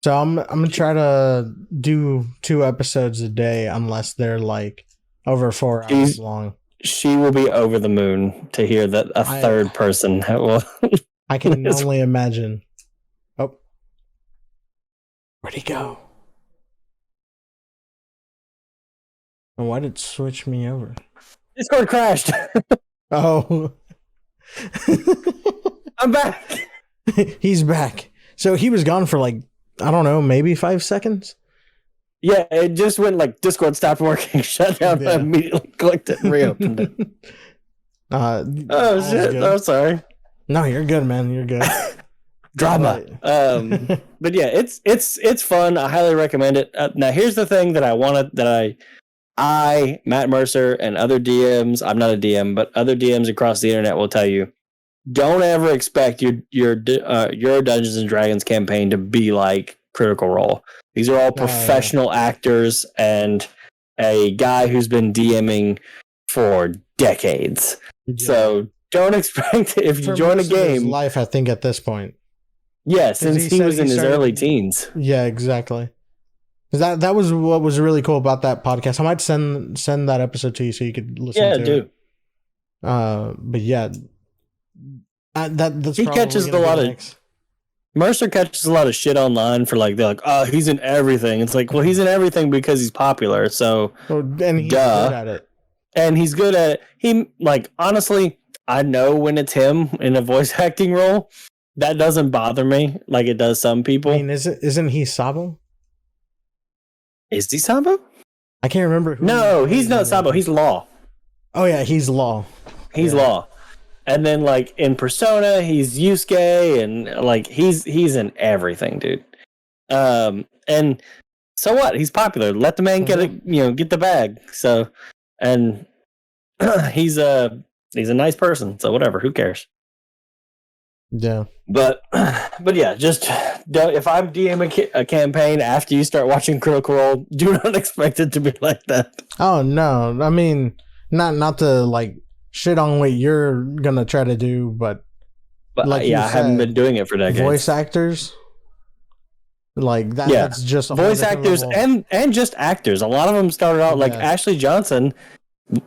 Speaker 1: So I'm gonna try to do 2 episodes a day unless they're like over 4 hours long.
Speaker 2: She will be over the moon to hear that a third person will.
Speaker 1: I can only imagine. Oh, where'd he go? And why did it switch me over?
Speaker 2: Discord crashed.
Speaker 1: Oh.
Speaker 2: I'm back.
Speaker 1: He's back. So he was gone for like, I don't know, maybe 5 seconds?
Speaker 2: Yeah, it just went like Discord stopped working, shut down, I immediately clicked it and reopened it. Oh shit! Oh, sorry.
Speaker 1: No, you're good, man. You're good.
Speaker 2: Drama. But yeah, it's fun. I highly recommend it. Now, here's the thing that I, Matt Mercer, and other DMs. I'm not a DM, but other DMs across the internet will tell you: don't ever expect your Dungeons and Dragons campaign to be like Critical Role. These are all professional actors and a guy who's been DMing for decades. Yeah. So don't expect if you join a game.
Speaker 1: Life, I think, at this point.
Speaker 2: Yeah, since he was in his early teens.
Speaker 1: Yeah, exactly. That was what was really cool about that podcast. I might send that episode to you so you could listen to it. Yeah, do. But yeah, that's
Speaker 2: he catches a lot of. Mercer catches a lot of shit online for like, they're like, oh, he's in everything. It's like, well, he's in everything because he's popular. So,
Speaker 1: and he's good at it.
Speaker 2: And he's good at it. He, like, honestly, I know when it's him in a voice acting role. That doesn't bother me like it does some people.
Speaker 1: I mean, isn't he Sabo?
Speaker 2: Is he Sabo?
Speaker 1: I can't remember.
Speaker 2: No, he's not Sabo. He's Law.
Speaker 1: Oh, yeah, he's Law.
Speaker 2: He's Law. And then, like, in Persona, he's Yusuke, and, like, he's in everything, dude. And so what? He's popular. Let the man get it, get the bag. So, and he's a nice person, so whatever, who cares?
Speaker 1: Yeah.
Speaker 2: But yeah, just don't, if I'm DMing a campaign after you start watching Critical Role, do not expect it to be like that.
Speaker 1: Oh, no. I mean, not to, like, shit on what you're gonna try to do, but
Speaker 2: like I haven't been doing it for decades.
Speaker 1: Voice actors, like that. Yeah. That's just a
Speaker 2: voice actors and just actors. A lot of them started out like Ashley Johnson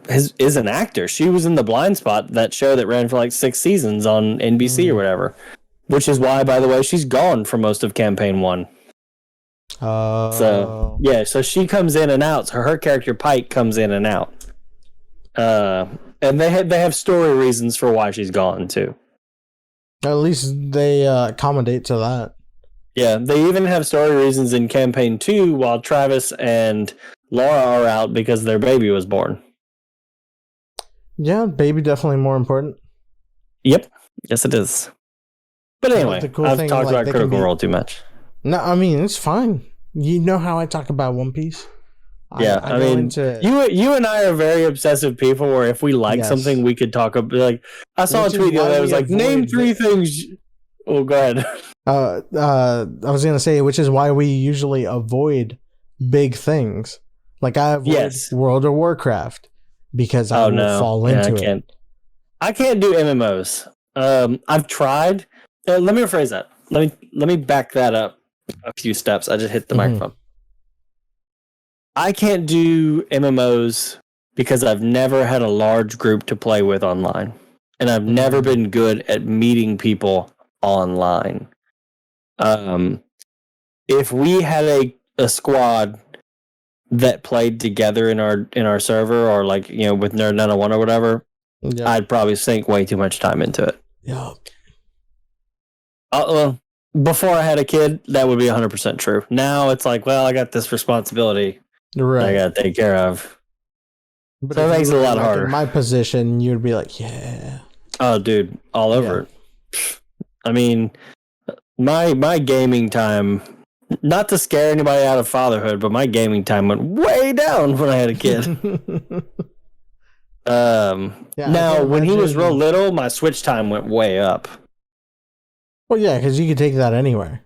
Speaker 2: is an actor. She was in The Blind Spot, that show that ran for like 6 seasons on NBC or whatever. Which is why, by the way, she's gone for most of campaign 1. So she comes in and out. So her character Pike comes in and out. And they have story reasons for why she's gone too.
Speaker 1: At least they accommodate to that.
Speaker 2: Yeah, they even have story reasons in campaign 2 while Travis and Laura are out because their baby was born.
Speaker 1: Yeah, baby definitely more important.
Speaker 2: Yep. Yes, it is. But anyway, I've talked about Critical Role too much.
Speaker 1: No, I mean, it's fine. You know how I talk about One Piece?
Speaker 2: Yeah, I mean, you and I are very obsessive people where if we like something, we could talk about, like, I saw a tweet the other day that was like, name 3 things. Oh, go ahead.
Speaker 1: I was going to say, which is why we usually avoid big things. Like, I avoid World of Warcraft because I will fall into it.
Speaker 2: I can't do MMOs. I've tried. Let me rephrase that. Let me back that up a few steps. I just hit the microphone. I can't do MMOs because I've never had a large group to play with online. And I've never been good at meeting people online. If we had a squad that played together in our server or like, you know, with Nerd901 or whatever, I'd probably sink way too much time into it.
Speaker 1: Yeah.
Speaker 2: Well, before I had a kid, that would be 100% true. Now it's like, well, I got this responsibility I got to take care of.
Speaker 1: But
Speaker 2: so it makes it a lot harder.
Speaker 1: In my position, you'd be like, yeah.
Speaker 2: Oh, dude, all over it. I mean, my gaming time, not to scare anybody out of fatherhood, but my gaming time went way down when I had a kid. Now, when he was real little, my Switch time went way up.
Speaker 1: Well, yeah, because you could take that anywhere.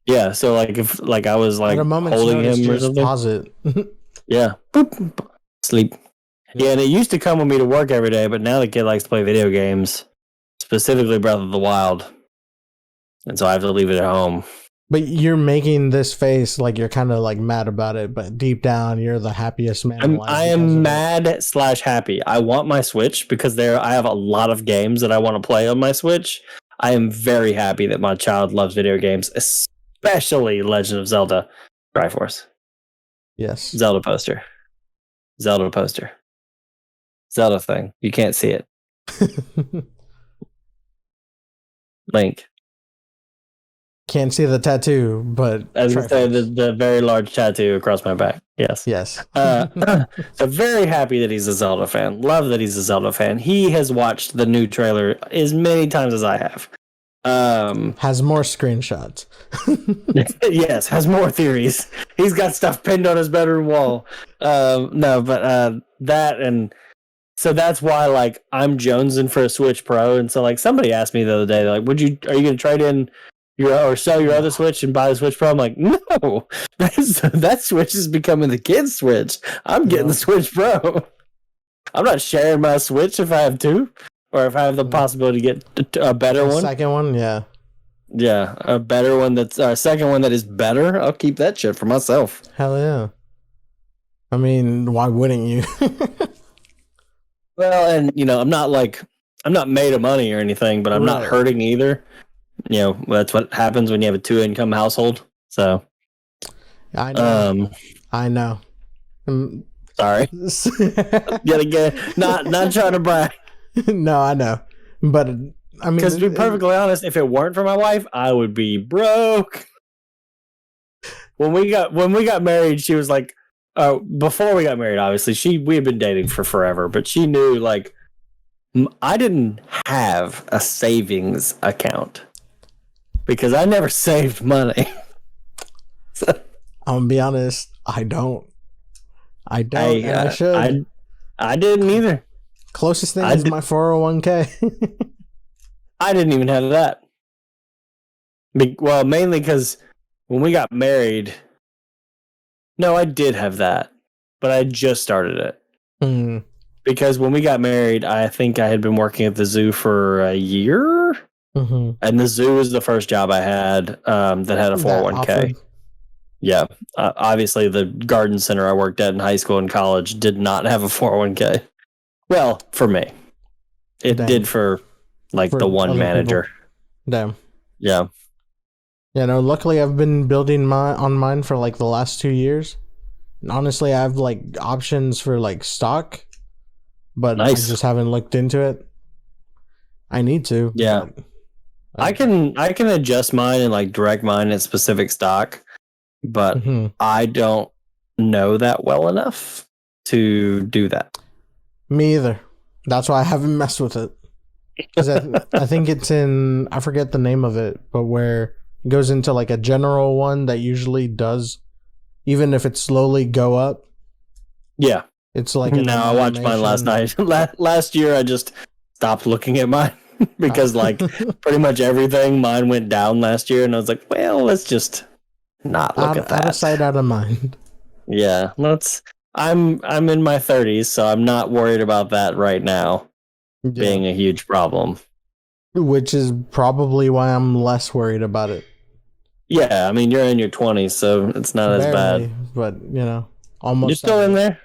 Speaker 2: Yeah, so like if I was like holding him or something,
Speaker 1: pause it.
Speaker 2: Yeah, boop, sleep. Yeah, and it used to come with me to work every day, but now the kid likes to play video games, specifically Breath of the Wild, and so I have to leave it at home.
Speaker 1: But you're making this face like you're kind of like mad about it, but deep down you're the happiest man alive.
Speaker 2: I am mad / happy. I want my Switch because I have a lot of games that I want to play on my Switch. I am very happy that my child loves video games, especially Legend of Zelda Triforce.
Speaker 1: Yes.
Speaker 2: Zelda poster. Zelda thing. You can't see it. Link.
Speaker 1: Can't see the tattoo, but
Speaker 2: as I say, the very large tattoo across my back. Yes. So very happy that he's a Zelda fan. Love that he's a Zelda fan. He has watched the new trailer as many times as I have.
Speaker 1: Has more screenshots.
Speaker 2: Yes, has more theories. He's got stuff pinned on his bedroom wall. That and so that's why like I'm jonesing for a Switch Pro. And so like somebody asked me the other day, like, are you gonna trade in or sell your other Switch and buy the Switch Pro? I'm like, no, that Switch is becoming the kid's Switch. I'm getting the Switch Pro. I'm not sharing my Switch if I have two, or if I have the possibility to get a better one.
Speaker 1: Second one, yeah,
Speaker 2: a better one. That's a second one that is better. I'll keep that shit for myself.
Speaker 1: Hell yeah. I mean, why wouldn't you?
Speaker 2: Well, and I'm not made of money or anything, but I'm not hurting either. That's what happens when you have a 2-income household. So,
Speaker 1: I know. I know.
Speaker 2: Sorry. Yet again, not trying to brag.
Speaker 1: No, I know. But I mean,
Speaker 2: because to be perfectly honest, if it weren't for my wife, I would be broke. When we got married, she was like, before we got married, obviously, we had been dating for forever, but she knew like I didn't have a savings account because I never saved money.
Speaker 1: So, I'm gonna be honest, I don't. I should.
Speaker 2: I didn't either.
Speaker 1: Closest thing is my 401k.
Speaker 2: I didn't even have that. Well, mainly because when we got married, no, I did have that, but I just started it because when we got married, I think I had been working at the zoo for a year, and the zoo was the first job I had that had a 401k. Yeah, obviously the garden center I worked at in high school and college did not have a 401k. Well, for me, it did for the one manager.
Speaker 1: People. Damn.
Speaker 2: Yeah.
Speaker 1: Yeah, no, luckily I've been building mine for like the last 2 years. And honestly, I have like options for like stock, but I just haven't looked into it. I need to.
Speaker 2: Yeah. I can adjust mine and like direct mine at specific stock, but I don't know that well enough to do that.
Speaker 1: Me either. That's why I haven't messed with it. Because I think it's in, I forget the name of it, but where it goes into like a general one that usually does, even if it slowly go up.
Speaker 2: Yeah.
Speaker 1: It's like
Speaker 2: no, I watched mine last night. Last year, I just stopped looking at mine because like pretty much everything mine went down last year, and I was like, well, let's just not look at that.
Speaker 1: Out of sight, out of mind.
Speaker 2: Yeah, I'm in my 30s, so I'm not worried about that right now being a huge problem.
Speaker 1: Which is probably why I'm less worried about it.
Speaker 2: Yeah, I mean, you're in your 20s, so it's not as bad.
Speaker 1: But, you know, almost.
Speaker 2: You're still in there?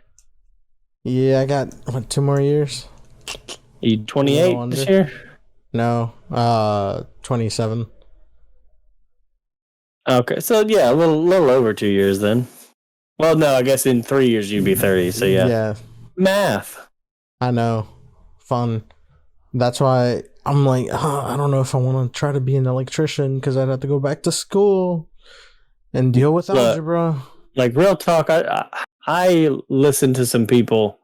Speaker 1: Yeah, I got, 2 more years?
Speaker 2: Are you 28 this year?
Speaker 1: No, 27.
Speaker 2: Okay, so yeah, a little over 2 years then. Well, no, I guess in 3 years you'd be 30, so yeah.
Speaker 1: Yeah.
Speaker 2: Math.
Speaker 1: I know. Fun. That's why I'm like, I don't know if I want to try to be an electrician because I'd have to go back to school and deal with algebra.
Speaker 2: Like, real talk, I listened to some people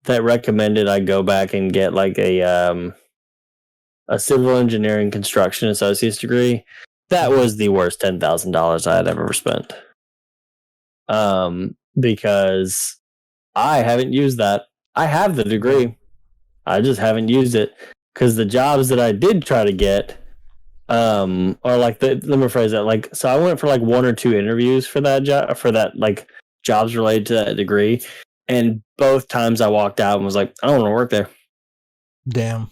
Speaker 2: that recommended I go back and get like a civil engineering construction associate's degree. That was the worst $10,000 I had ever spent. Because I haven't used that. I have the degree. I just haven't used it because the jobs that I did try to get, or like let me phrase that. Like, so I went for like 1 or 2 interviews for that job, like jobs related to that degree. And both times I walked out and was like, I don't want to work there.
Speaker 1: Damn.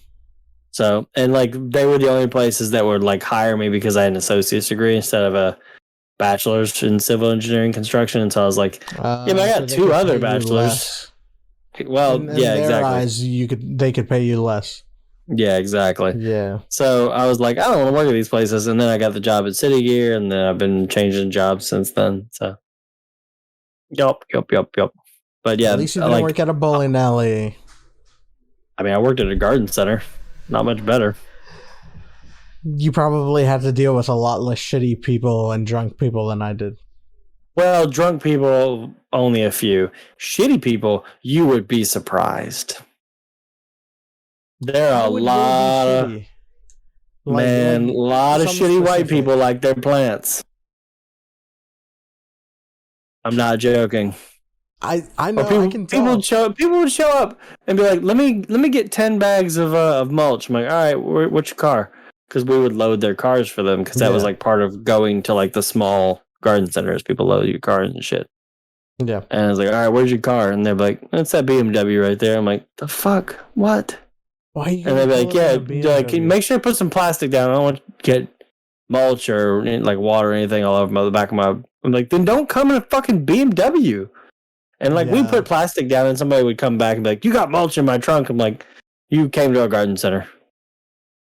Speaker 2: So, and like they were the only places that would like hire me because I had an associate's degree instead of a bachelor's in civil engineering construction. And so I was like, yeah, but I got 2 other bachelors. Well, in
Speaker 1: yeah,
Speaker 2: exactly.
Speaker 1: Their eyes, they could pay you less.
Speaker 2: Yeah, exactly.
Speaker 1: Yeah.
Speaker 2: So I was like, I don't want to work at these places. And then I got the job at City Gear, and then I've been changing jobs since then. So, yup. But yeah,
Speaker 1: at least you didn't work at a bowling alley.
Speaker 2: I mean, I worked at a garden center. Not much better.
Speaker 1: You probably had to deal with a lot less shitty people and drunk people than I did.
Speaker 2: Well, drunk people, only a few. Shitty people, you would be surprised. There are a lot of shitty white people like their plants. I'm not joking.
Speaker 1: I know.
Speaker 2: People,
Speaker 1: I can tell.
Speaker 2: People would show up and be like, "Let me get 10 bags of mulch." I'm like, "All right, what's your car?" Because we would load their cars for them because that was like part of going to like the small garden centers. People load your cars and shit.
Speaker 1: Yeah.
Speaker 2: And I was like, all right, where's your car? And they're like, it's that BMW right there. I'm like, the fuck? What?
Speaker 1: Why are you?
Speaker 2: And they'd be like, yeah, like, make sure to put some plastic down. I don't want to get mulch or like water or anything all over the back of my. I'm like, then don't come in a fucking BMW. And like we put plastic down, and somebody would come back and be like, you got mulch in my trunk. I'm like, you came to a garden center.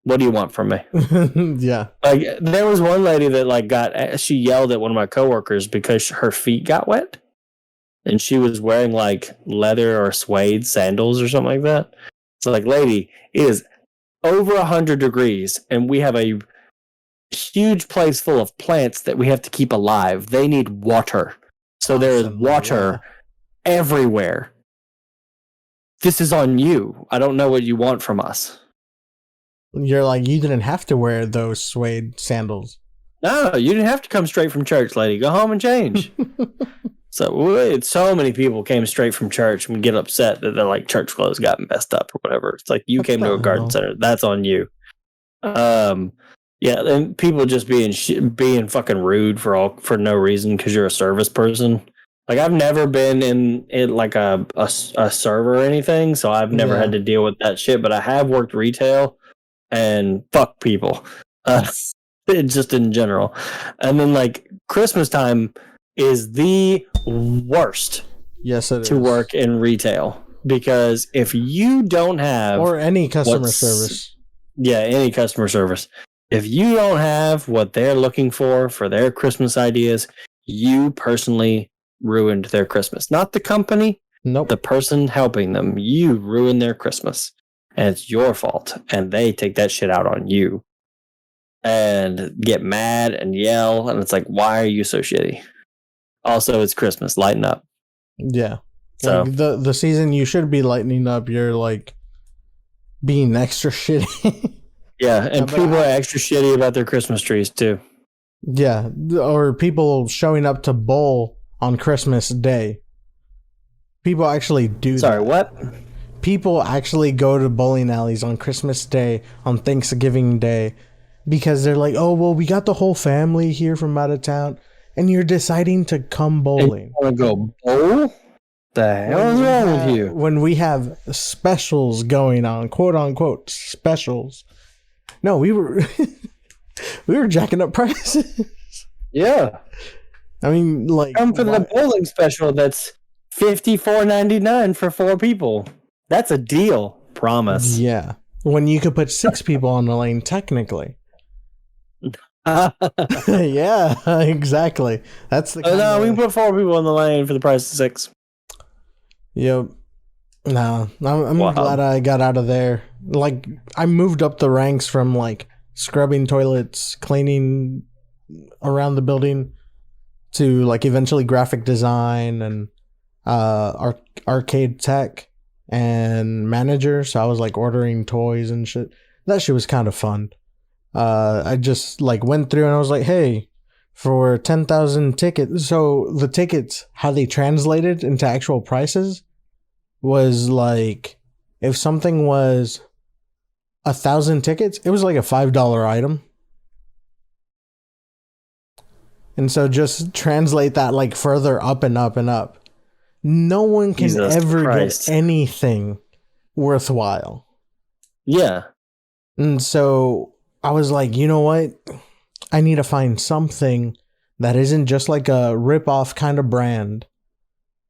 Speaker 2: What do you want from me?
Speaker 1: Yeah.
Speaker 2: Like there was one lady that she yelled at one of my coworkers because her feet got wet. And she was wearing like leather or suede sandals or something like that. So like, lady, it is over 100 degrees and we have a huge place full of plants that we have to keep alive. They need water. So there is water everywhere. This is on you. I don't know what you want from us.
Speaker 1: You're like, you didn't have to wear those suede sandals.
Speaker 2: No, you didn't have to come straight from church, lady. Go home and change. So many people came straight from church and get upset that their like church clothes got messed up or whatever. It's like you came to a garden center. That's on you. Yeah, and people just being fucking rude for no reason because you're a service person. Like I've never been in it like a server or anything, so I've never had to deal with that shit. But I have worked retail and fuck people, just in general. And then like Christmas time is the worst.
Speaker 1: Yes, it
Speaker 2: to
Speaker 1: is.
Speaker 2: work in retail, because if you don't have
Speaker 1: or any customer service,
Speaker 2: any customer service, if you don't have what they're looking for their Christmas ideas, you personally ruined their Christmas. Not the company,
Speaker 1: nope.
Speaker 2: The person helping them. You ruined their Christmas, and it's your fault. And they take that shit out on you and get mad and yell. And it's like, why are you so shitty? Also, it's Christmas. Lighten up.
Speaker 1: Yeah.
Speaker 2: So
Speaker 1: like the season you should be lightening up. You're like being extra shitty.
Speaker 2: Yeah, and people are extra shitty about their Christmas trees too.
Speaker 1: Yeah, or people showing up to bowl on Christmas Day. People actually do
Speaker 2: Sorry,
Speaker 1: that.
Speaker 2: What?
Speaker 1: People actually go to bowling alleys on Christmas Day, on Thanksgiving Day, because they're like, oh, well, we got the whole family here from out of town, and you're deciding to come bowling.
Speaker 2: You want to go bowl? The hell is wrong with you?
Speaker 1: When we have specials going on, quote unquote specials. No, we were jacking up prices.
Speaker 2: Yeah.
Speaker 1: I mean, like,
Speaker 2: come for the bowling special that's $54.99 for 4 people. That's a deal. Promise.
Speaker 1: Yeah. When you could put 6 people on the lane, technically. Yeah, exactly. That's the.
Speaker 2: No, we can put 4 people on the lane for the price of 6.
Speaker 1: Yep. No, I'm glad I got out of there. Like, I moved up the ranks from like scrubbing toilets, cleaning around the building, to like eventually graphic design and arcade tech and manager. So I was like ordering toys and shit. That shit was kind of fun. I just like went through and I was like, hey, for 10,000 tickets. So the tickets, how they translated into actual prices was like, if something was 1,000 tickets, it was like a $5 item. And so just translate that like further up and up and up. No one can get anything worthwhile.
Speaker 2: Yeah.
Speaker 1: And so I was like, you know what? I need to find something that isn't just like a rip-off kind of brand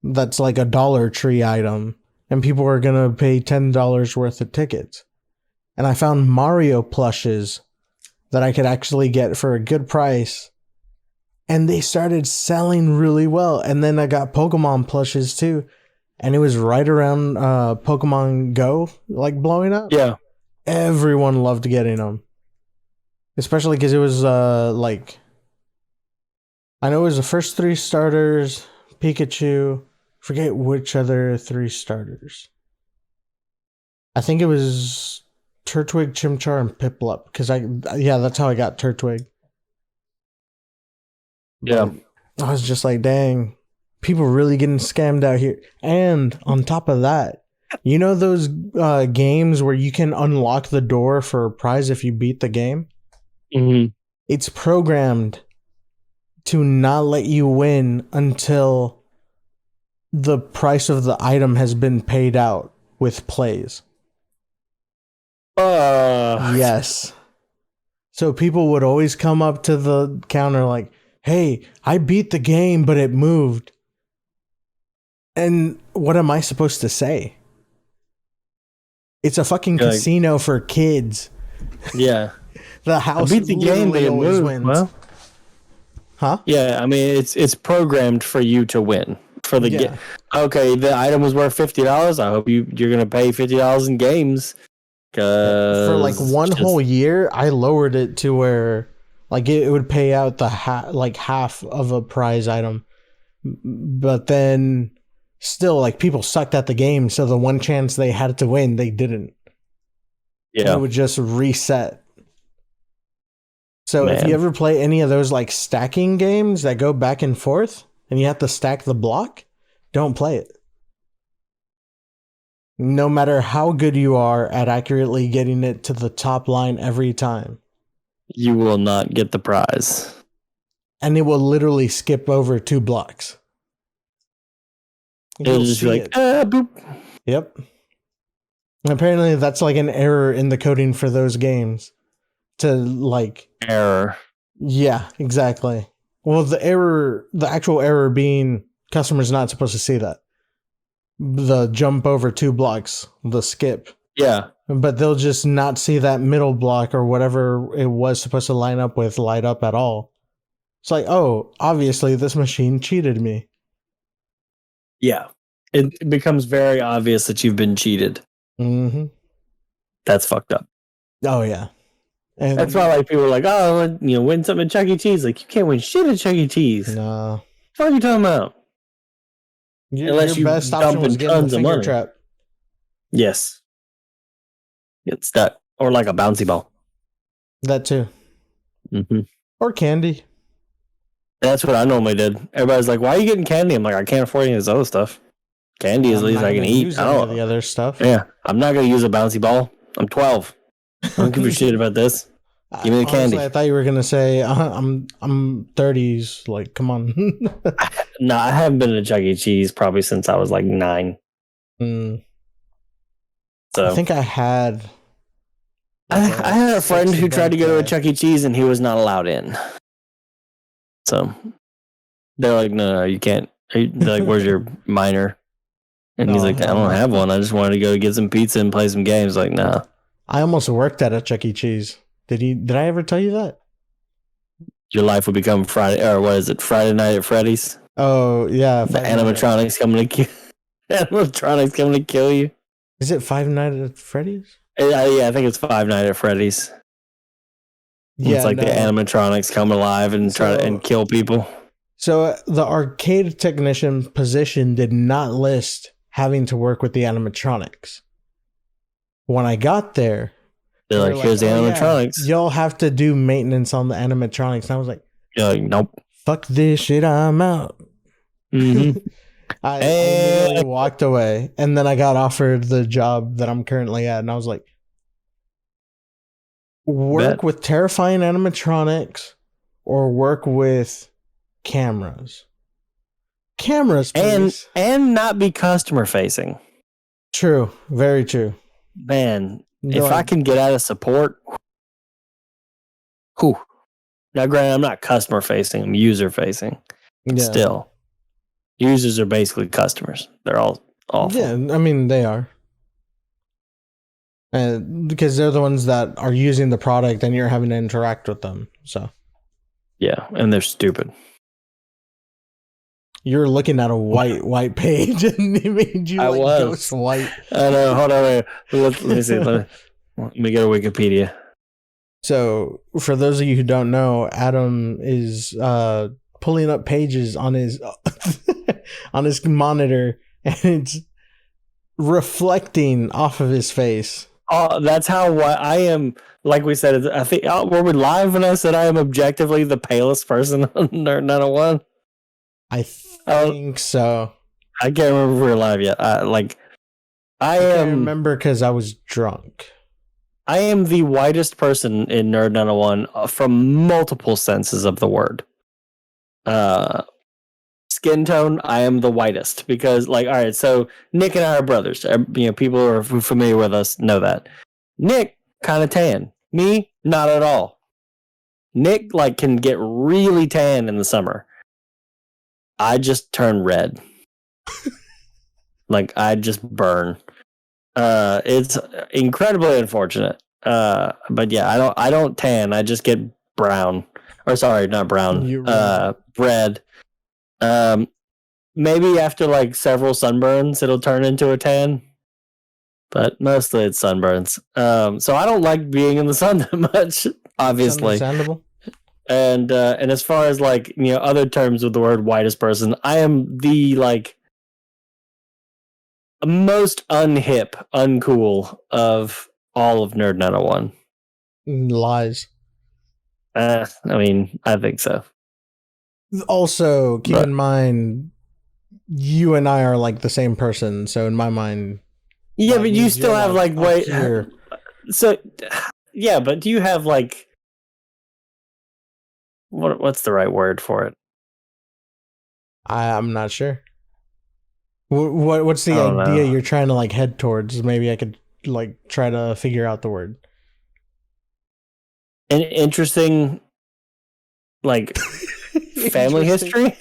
Speaker 1: that's like a Dollar Tree item and people are going to pay $10 worth of tickets. And I found Mario plushes that I could actually get for a good price. And they started selling really well. And then I got Pokemon plushes too. And it was right around Pokemon Go, like blowing up.
Speaker 2: Yeah.
Speaker 1: Everyone loved getting them. Especially because it was like, I know it was the first 3 starters, Pikachu, forget which other 3 starters. I think it was Turtwig, Chimchar, and Piplup. Because that's how I got Turtwig.
Speaker 2: Yeah.
Speaker 1: I was just like, dang, people really getting scammed out here. And on top of that, you know those games where you can unlock the door for a prize if you beat the game?
Speaker 2: Mm-hmm.
Speaker 1: It's programmed to not let you win until the price of the item has been paid out with plays. Yes. So people would always come up to the counter like, hey, I beat the game, but it moved. And what am I supposed to say? It's a fucking casino for kids.
Speaker 2: Yeah.
Speaker 1: The house
Speaker 2: I beat the game, but it
Speaker 1: always
Speaker 2: moved.
Speaker 1: wins.
Speaker 2: Well,
Speaker 1: huh?
Speaker 2: Yeah, I mean it's programmed for you to win. For the okay, the item was worth $50. I hope you're gonna pay $50 in games.
Speaker 1: For like whole year, I lowered it to where like it would pay out the half of a prize item, but then still like people sucked at the game, so the one chance they had to win, they didn't. Yeah, it would just reset. So if you ever play any of those like stacking games that go back and forth and you have to stack the block, don't play it. No matter how good you are at accurately getting it to the top line every time,
Speaker 2: you will not get the prize.
Speaker 1: And it will literally skip over 2 blocks.
Speaker 2: It'll just be like, boop.
Speaker 1: Yep. And apparently that's like an error in the coding for those games. To like
Speaker 2: Error.
Speaker 1: Yeah, exactly. Well, the actual error being customers not supposed to see that. The jump over 2 blocks, the skip.
Speaker 2: Yeah.
Speaker 1: But they'll just not see that middle block or whatever it was supposed to line up with light up at all. It's like, oh, obviously this machine cheated me.
Speaker 2: Yeah. It becomes very obvious that you've been cheated.
Speaker 1: Mm-hmm.
Speaker 2: That's fucked up.
Speaker 1: Oh, yeah. And
Speaker 2: that's why like people are like, oh, win something at Chuck E. Cheese. Like, you can't win shit at Chuck E. Cheese.
Speaker 1: No.
Speaker 2: What are you talking about?
Speaker 1: Unless your best option was getting the finger trap.
Speaker 2: Yes. Get stuck. Or like a bouncy ball.
Speaker 1: That too.
Speaker 2: Mm-hmm.
Speaker 1: Or candy.
Speaker 2: That's what I normally did. Everybody's like, why are you getting candy? I'm like, I can't afford any of this other stuff. Candy is at least I can eat.
Speaker 1: I don't know the other stuff.
Speaker 2: Yeah. I'm not going to use a bouncy ball. I'm 12. I don't give a shit about this. Give me the candy.
Speaker 1: I thought you were gonna say I'm 30s. Like, come on.
Speaker 2: No, I haven't been to Chuck E. Cheese probably since I was like 9.
Speaker 1: Mm.
Speaker 2: So
Speaker 1: I think I had.
Speaker 2: I had a friend who tried to go to a Chuck E. Cheese and he was not allowed in. So they're like, no, you can't. They're like, where's your minor? And he's like, I don't have one. I just wanted to go get some pizza and play some games. Like, no.
Speaker 1: I almost worked at a Chuck E. Cheese. Did I ever tell you that?
Speaker 2: Your life would become Friday, or what is it? Friday Night at Freddy's?
Speaker 1: Oh yeah,
Speaker 2: the animatronics coming to kill. Animatronics coming to kill you.
Speaker 1: Is it Five Nights at Freddy's?
Speaker 2: Yeah, I think it's Five Nights at Freddy's. Yeah, it's like the animatronics come alive and try to kill people.
Speaker 1: So the arcade technician position did not list having to work with the animatronics. When I got there,
Speaker 2: they're like, here's the animatronics.
Speaker 1: Yeah, y'all have to do maintenance on the animatronics. And I was like,
Speaker 2: nope.
Speaker 1: Fuck this shit, I'm out.
Speaker 2: Mm-hmm.
Speaker 1: I literally walked away. And then I got offered the job that I'm currently at. And I was like, work with terrifying animatronics or work with cameras. Cameras, please.
Speaker 2: And not be customer facing.
Speaker 1: True. Very true.
Speaker 2: Man, if I can get out of support, whew. Now, granted, I'm not customer facing; I'm user facing. Yeah. Still, users are basically customers. They're all awful.
Speaker 1: Yeah, I mean they are, because they're the ones that are using the product, and you're having to interact with them. So,
Speaker 2: yeah, and they're stupid.
Speaker 1: You're looking at a white page, and it made you ghost white.
Speaker 2: I know. Hold on, wait. Let me see. Let me go to Wikipedia.
Speaker 1: So, for those of you who don't know, Adam is pulling up pages on his on his monitor, and it's reflecting off of his face.
Speaker 2: Oh, that's how I am. Like we said, I think were we live when I said I am objectively the palest person on Nerd901?
Speaker 1: I think so.
Speaker 2: I can't remember if we were live yet. I can't
Speaker 1: remember because I was drunk.
Speaker 2: I am the whitest person in Nerd901 from multiple senses of the word. Skin tone, I am the whitest because, all right, so Nick and I are brothers. People who are familiar with us know that. Nick, kind of tan. Me, not at all. Nick, can get really tan in the summer. I just turn red. I just burn. It's incredibly unfortunate. But yeah, I don't tan. I just get brown. Or sorry, not brown. Red. Maybe after several sunburns, it'll turn into a tan. But mostly it's sunburns. So I don't like being in the sun that much, obviously.
Speaker 1: Understandable.
Speaker 2: And as far as other terms with the word whitest person, I am the most unhip, uncool of all of Nerd901.
Speaker 1: Lies.
Speaker 2: I mean, I think so.
Speaker 1: Also, keep in mind, you and I are the same person. So in my mind,
Speaker 2: yeah, but you still have wait. Here. So yeah, but do you have what's the right word for it?
Speaker 1: I'm not sure. What's the
Speaker 2: I don't
Speaker 1: idea
Speaker 2: know.
Speaker 1: you're trying to like head towards? Maybe I could like try to figure out the word.
Speaker 2: An interesting, like, family
Speaker 1: Interesting.
Speaker 2: history?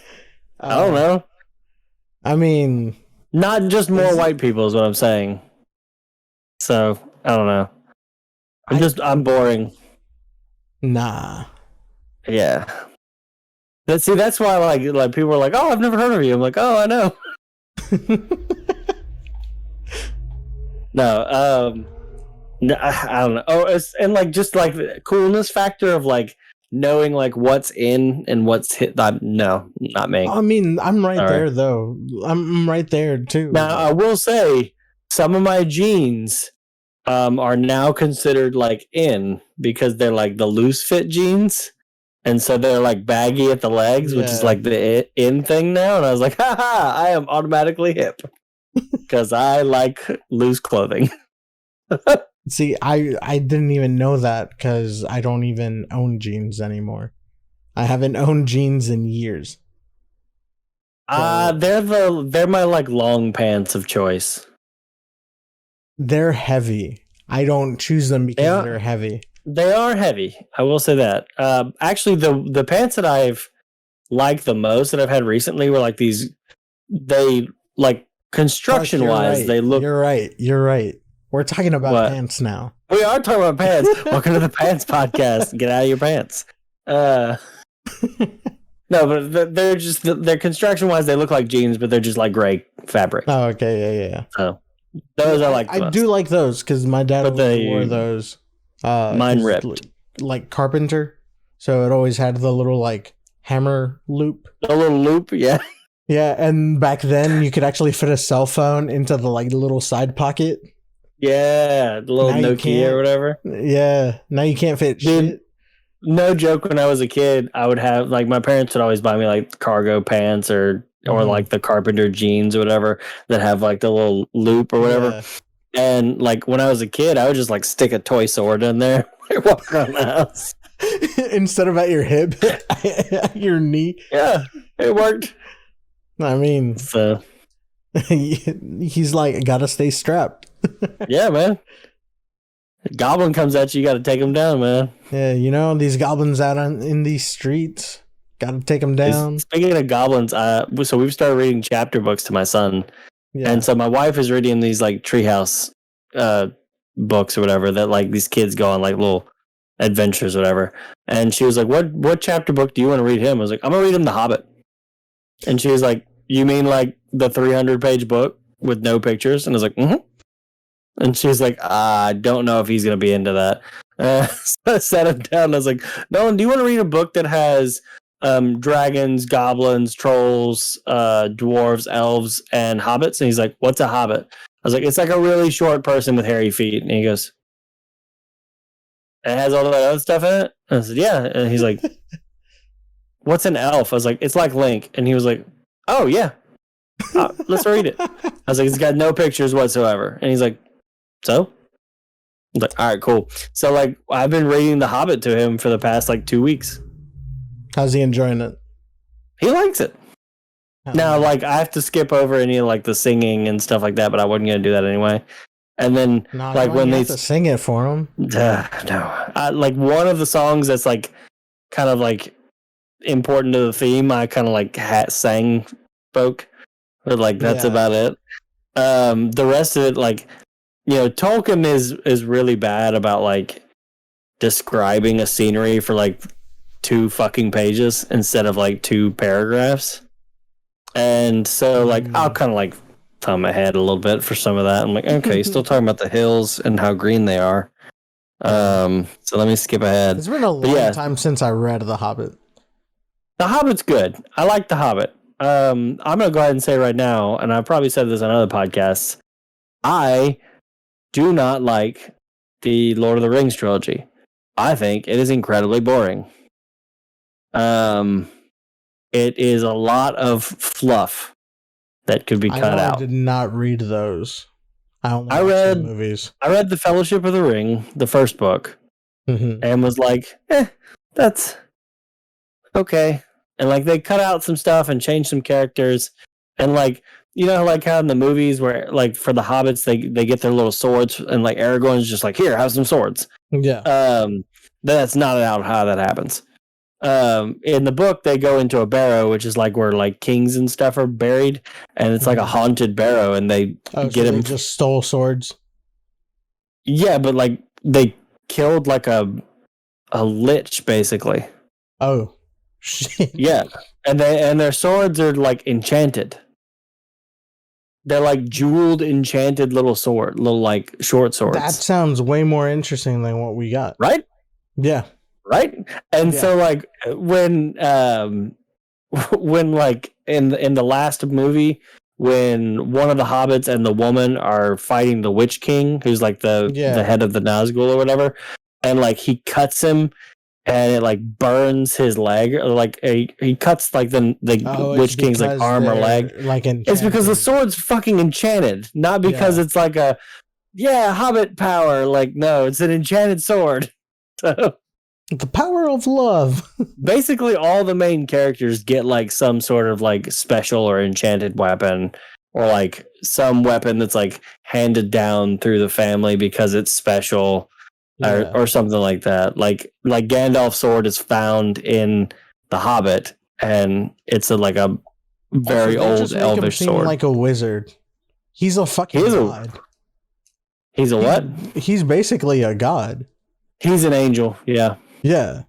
Speaker 2: I don't know.
Speaker 1: I mean,
Speaker 2: Not just more white people is what I'm saying. So, I don't know. I'm boring.
Speaker 1: Nah.
Speaker 2: Yeah. That's why like people are like, oh, I've never heard of you. I'm like, oh, I know. No, I don't know. Oh, and like just like the coolness factor of like knowing like what's in and what's hit. No, not me.
Speaker 1: I mean, I'm right
Speaker 2: Sorry.
Speaker 1: there though. I'm right there too.
Speaker 2: Now I will say some of my jeans are now considered like in because they're like the loose fit jeans. And so they're like baggy at the legs, which is like the in thing now. And I was like, haha, I am automatically hip because I like loose clothing.
Speaker 1: See, I didn't even know that because I don't even own jeans anymore. I haven't owned jeans in years.
Speaker 2: They're my like long pants of choice.
Speaker 1: They're heavy. I don't choose them because they're heavy.
Speaker 2: They are heavy. I will say that. Actually, the pants that I've liked the most that I've had recently were like these. They like construction wise, they look.
Speaker 1: You're right. We're talking about pants now.
Speaker 2: We are talking about pants. Welcome to the Pants Podcast. Get out of your pants. No, but they're construction wise, they look like jeans, but they're just like gray fabric.
Speaker 1: Oh, okay, yeah.
Speaker 2: So those I like.
Speaker 1: I do like those because my dad wore those.
Speaker 2: Mine ripped
Speaker 1: like carpenter, so it always had the little like hammer loop.
Speaker 2: The little loop, yeah.
Speaker 1: Yeah, and back then you could actually fit a cell phone into the like little side pocket.
Speaker 2: Yeah, the little Nokia or whatever.
Speaker 1: Yeah, now you can't fit shit.
Speaker 2: No joke, when I was a kid, I would have like my parents would always buy me like cargo pants or like the carpenter jeans or whatever that have like the little loop or whatever. Yeah. And like when I was a kid, I would just like stick a toy sword in there and walk around the house.
Speaker 1: Instead of at your hip, at your knee.
Speaker 2: Yeah, it worked.
Speaker 1: I mean,
Speaker 2: so
Speaker 1: he's like, gotta stay strapped.
Speaker 2: Yeah, man. Goblin comes at you, you gotta take him down, man.
Speaker 1: Yeah, you know, these goblins out in these streets, gotta take them down.
Speaker 2: Speaking of goblins, so we've started reading chapter books to my son. Yeah. And so my wife is reading these like treehouse books or whatever that like these kids go on like little adventures or whatever. And she was like, what chapter book do you want to read him? I was like, I'm gonna read him The Hobbit. And she was like, you mean like the 300-page book with no pictures? And I was like, mm-hmm. And she was like, I don't know if he's gonna be into that. So I sat him down and I was like, Nolan, do you want to read a book that has dragons, goblins, trolls, dwarves, elves, and hobbits? And he's like, what's a hobbit? I was like, it's like a really short person with hairy feet. And he goes, it has all that other stuff in it? And I said, yeah. And he's like, what's an elf? I was like, it's like Link. And he was like, oh yeah, let's read it. I was like, it's got no pictures whatsoever. And he's like, so? I'm like, all right, cool. So like I've been reading The Hobbit to him for the past like 2 weeks.
Speaker 1: How's he enjoying it?
Speaker 2: He likes it. Now, like, I have to skip over any of like the singing and stuff like that, but I wasn't gonna do that anyway. And then, like, when they
Speaker 1: have to sing it for him,
Speaker 2: no, like one of the songs that's like kind of like important to the theme, I kind of like spoke, but like that's about it. The rest of it, like, you know, Tolkien is really bad about like describing a scenery for like 2 fucking pages instead of like 2 paragraphs. And so like I'll kind of like thumb ahead a little bit for some of that. I'm like, okay, still talking about the hills and how green they are. So let me skip ahead.
Speaker 1: It's been a long time since I read The Hobbit.
Speaker 2: The Hobbit's good. I like The Hobbit. I'm gonna go ahead and say right now, and I've probably said this on other podcasts, I do not like the Lord of the Rings trilogy. I think it is incredibly boring. It is a lot of fluff that could be cut out.
Speaker 1: I did not read those.
Speaker 2: I read
Speaker 1: the movies.
Speaker 2: I read The Fellowship of the Ring, the first book, and was like, that's okay. And like they cut out some stuff and changed some characters, and like like how in the movies where like for the hobbits they get their little swords and like Aragorn's just like, here, have some swords.
Speaker 1: Yeah.
Speaker 2: That's not how that happens. In the book they go into a barrow, which is like where like kings and stuff are buried, and it's like a haunted barrow, and they get them.
Speaker 1: Just stole swords.
Speaker 2: Yeah, but like they killed like a lich basically.
Speaker 1: Oh shit.
Speaker 2: Yeah, and their swords are like enchanted. They're like jeweled, enchanted little like short swords.
Speaker 1: That sounds way more interesting than what we got.
Speaker 2: Right?
Speaker 1: Yeah.
Speaker 2: Right? And so like when like in the last movie, when one of the hobbits and the woman are fighting the Witch King, who's like the head of the Nazgul or whatever, and like he cuts him and it like burns his leg, or like he cuts like the Witch King's like arm or leg.
Speaker 1: Like
Speaker 2: it's because the sword's fucking enchanted, not because it's like a hobbit power. Like no, it's an enchanted sword. So
Speaker 1: the power of love.
Speaker 2: Basically, all the main characters get like some sort of like special or enchanted weapon, or like some weapon that's like handed down through the family because it's special. Or something like that. Like Gandalf's sword is found in The Hobbit, and it's like a very old elvish sword.
Speaker 1: Like a wizard. He's a fucking god.
Speaker 2: He's a what?
Speaker 1: He's basically a god.
Speaker 2: He's an angel. Yeah.
Speaker 1: Yeah.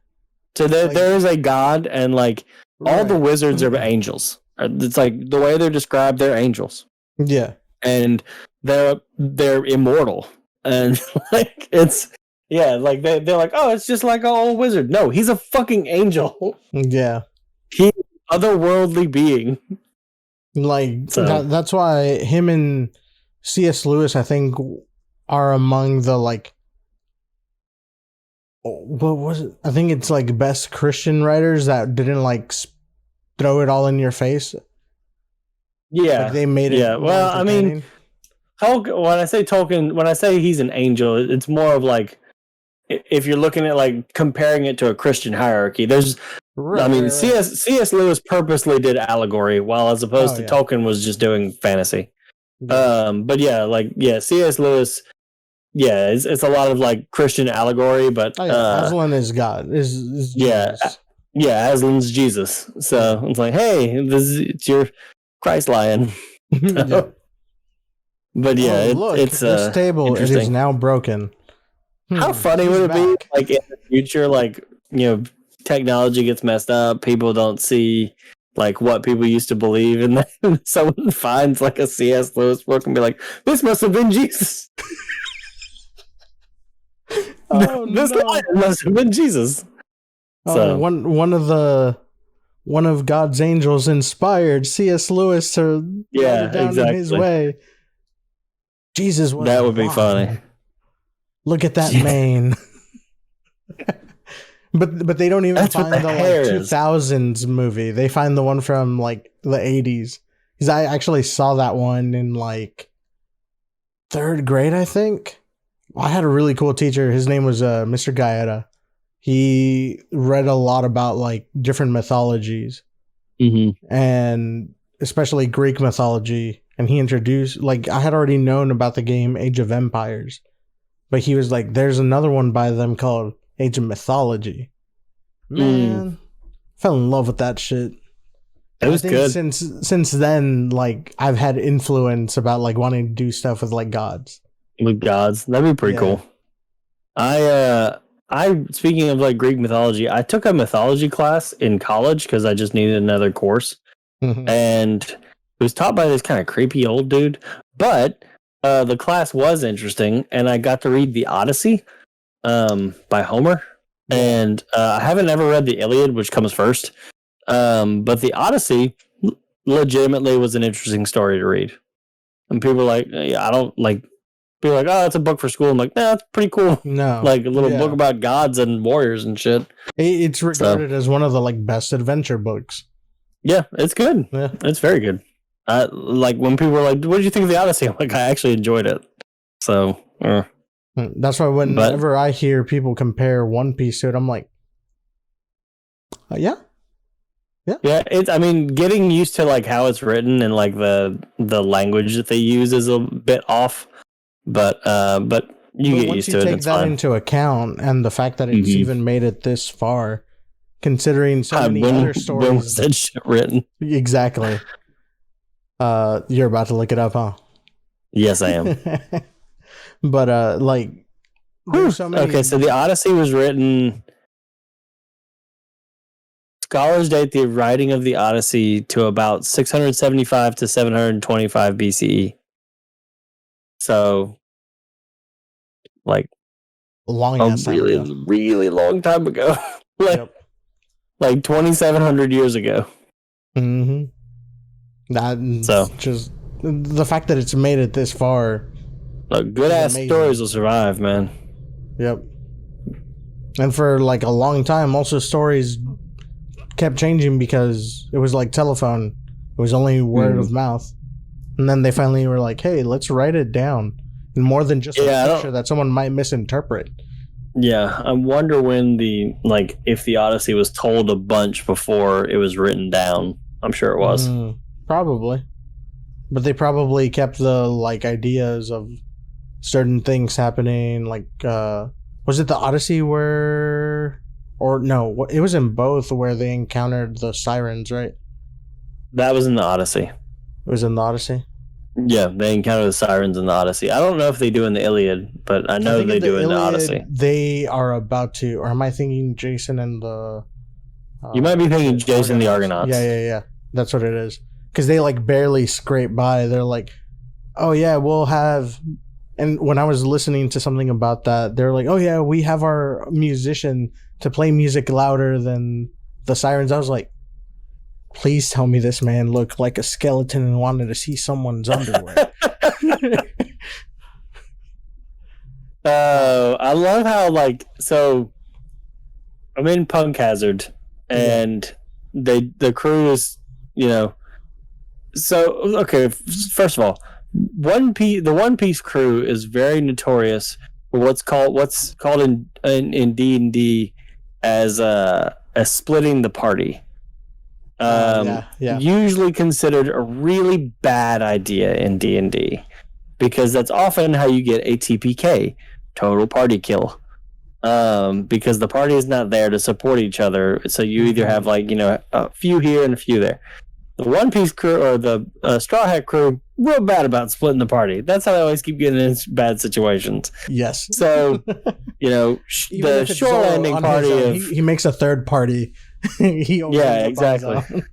Speaker 2: So there is a god, and like all the wizards are angels. It's like the way they're described, they're angels.
Speaker 1: Yeah.
Speaker 2: And they're immortal, and like it's. Yeah, like they're like, oh, it's just like an old wizard. No, he's a fucking angel.
Speaker 1: Yeah.
Speaker 2: He's an otherworldly being.
Speaker 1: Like, that's why him and C.S. Lewis, I think, are among the, like, what was it? I think it's, like, best Christian writers that didn't, like, throw it all in your face.
Speaker 2: Yeah.
Speaker 1: Like, they made it.
Speaker 2: Yeah, well, I mean, when I say Tolkien, when I say he's an angel, it's more of, like, if you're looking at like comparing it to a Christian hierarchy, C.S. Lewis purposely did allegory, while as opposed to Tolkien was just doing fantasy. But C.S. Lewis, it's a lot of like Christian allegory, but
Speaker 1: Aslan is God. Is Jesus.
Speaker 2: Aslan's Jesus. So it's like, hey, it's your Christ lion. But it's
Speaker 1: this table is now broken.
Speaker 2: How funny would it be, like, in the future, like, technology gets messed up, people don't see, like, what people used to believe, and then someone finds, like, a C.S. Lewis book and be like, this must have been Jesus. This lion must have been Jesus. So
Speaker 1: one of God's angels inspired C.S. Lewis to write it down in his way. Jesus was
Speaker 2: that would be funny.
Speaker 1: Look at that mane. but they don't even find the like 2000s movie. They find the one from like the 80s. Because I actually saw that one in like 3rd grade, I think. I had a really cool teacher. His name was Mr. Gaeta. He read a lot about like different mythologies.
Speaker 2: Mm-hmm.
Speaker 1: And especially Greek mythology. And he introduced, like, I had already known about the game Age of Empires. But he was like, there's another one by them called Age of Mythology. Man, fell in love with that shit.
Speaker 2: It was good.
Speaker 1: Since then, like, I've had influence about, like, wanting to do stuff with, like, gods.
Speaker 2: With gods. That'd be pretty cool. I speaking of, like, Greek mythology, I took a mythology class in college because I just needed another course.
Speaker 1: Mm-hmm.
Speaker 2: And it was taught by this kind of creepy old dude. But the class was interesting, and I got to read the Odyssey by Homer. And I haven't ever read the Iliad, which comes first. But the Odyssey legitimately was an interesting story to read. And people were like, I don't like. People are like, oh, that's a book for school. I'm like, nah, that's pretty cool.
Speaker 1: No,
Speaker 2: like a little book about gods and warriors and shit.
Speaker 1: It's regarded as one of the like best adventure books.
Speaker 2: Yeah, it's good.
Speaker 1: Yeah,
Speaker 2: it's very good. Like when people were like, what did you think of the Odyssey? I'm like, I actually enjoyed it. So
Speaker 1: that's why whenever I hear people compare One Piece to it, I'm like, yeah,
Speaker 2: Yeah, I mean, getting used to like how it's written and like the language that they use is a bit off, but you get used to it.
Speaker 1: Take that into account, and the fact that it's even made it this far, considering so many other stories.
Speaker 2: When was that shit written?
Speaker 1: Exactly. You're about to look it up, huh?
Speaker 2: Yes, I am.
Speaker 1: But like, there's so many.
Speaker 2: Okay, so the Odyssey was written. Scholars date the writing of the Odyssey to about 675 to 725 BCE. So, like, really long time ago. Like 2,700 years ago.
Speaker 1: So just the fact that it's made it this far.
Speaker 2: Look, good ass stories will survive, man.
Speaker 1: Yep. And for like a long time, also stories kept changing because it was like telephone. It was only word of mouth. And then they finally were like, hey, let's write it down. And more than just a picture that someone might misinterpret.
Speaker 2: Yeah, I wonder when if the Odyssey was told a bunch before it was written down. I'm sure it was.
Speaker 1: Probably. But they probably kept the like ideas of certain things happening. Like, was it the Odyssey where... Or no, it was in both where they encountered the sirens, right?
Speaker 2: That was in the Odyssey.
Speaker 1: It was in the Odyssey?
Speaker 2: Yeah, they encounter the sirens in the Odyssey. I don't know if they do in the Iliad, but I know they do in the Odyssey.
Speaker 1: They are about to, or am I thinking Jason and the...
Speaker 2: you might be thinking Jason the Argonauts.
Speaker 1: Yeah. That's what it is. Because they like barely scrape by. They're like, oh yeah, we'll have... And when I was listening to something about that, they're like, oh yeah, we have our musician to play music louder than the sirens. I was like, please tell me this man looked like a skeleton and wanted to see someone's underwear.
Speaker 2: I love how so I'm in Punk Hazard and the crew is, so okay, first of all, the One Piece crew is very notorious for what's called in D&D as splitting the party. Usually considered a really bad idea in D&D because that's often how you get a TPK, total party kill. Because the party is not there to support each other, so you either have a few here and a few there. The One Piece crew or the Straw Hat crew, real bad about splitting the party. That's how they always keep getting in bad situations.
Speaker 1: Yes.
Speaker 2: So, the shore landing party
Speaker 1: he makes a third party.
Speaker 2: Exactly.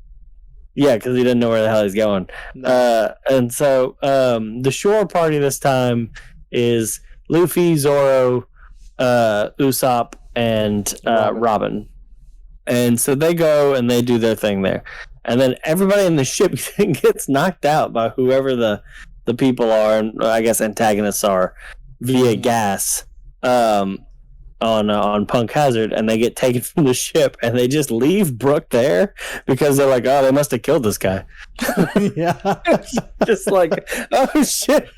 Speaker 2: Yeah, because he didn't know where the hell he's going. No. And so the shore party this time is Luffy, Zoro, Usopp, and Robin. And so they go and they do their thing there. And then everybody in the ship gets knocked out by whoever the people are, and I guess antagonists are, via gas on Punk Hazard, and they get taken from the ship, and they just leave Brook there because they're like, oh, they must have killed this guy.
Speaker 1: Yeah.
Speaker 2: Just like, oh, shit.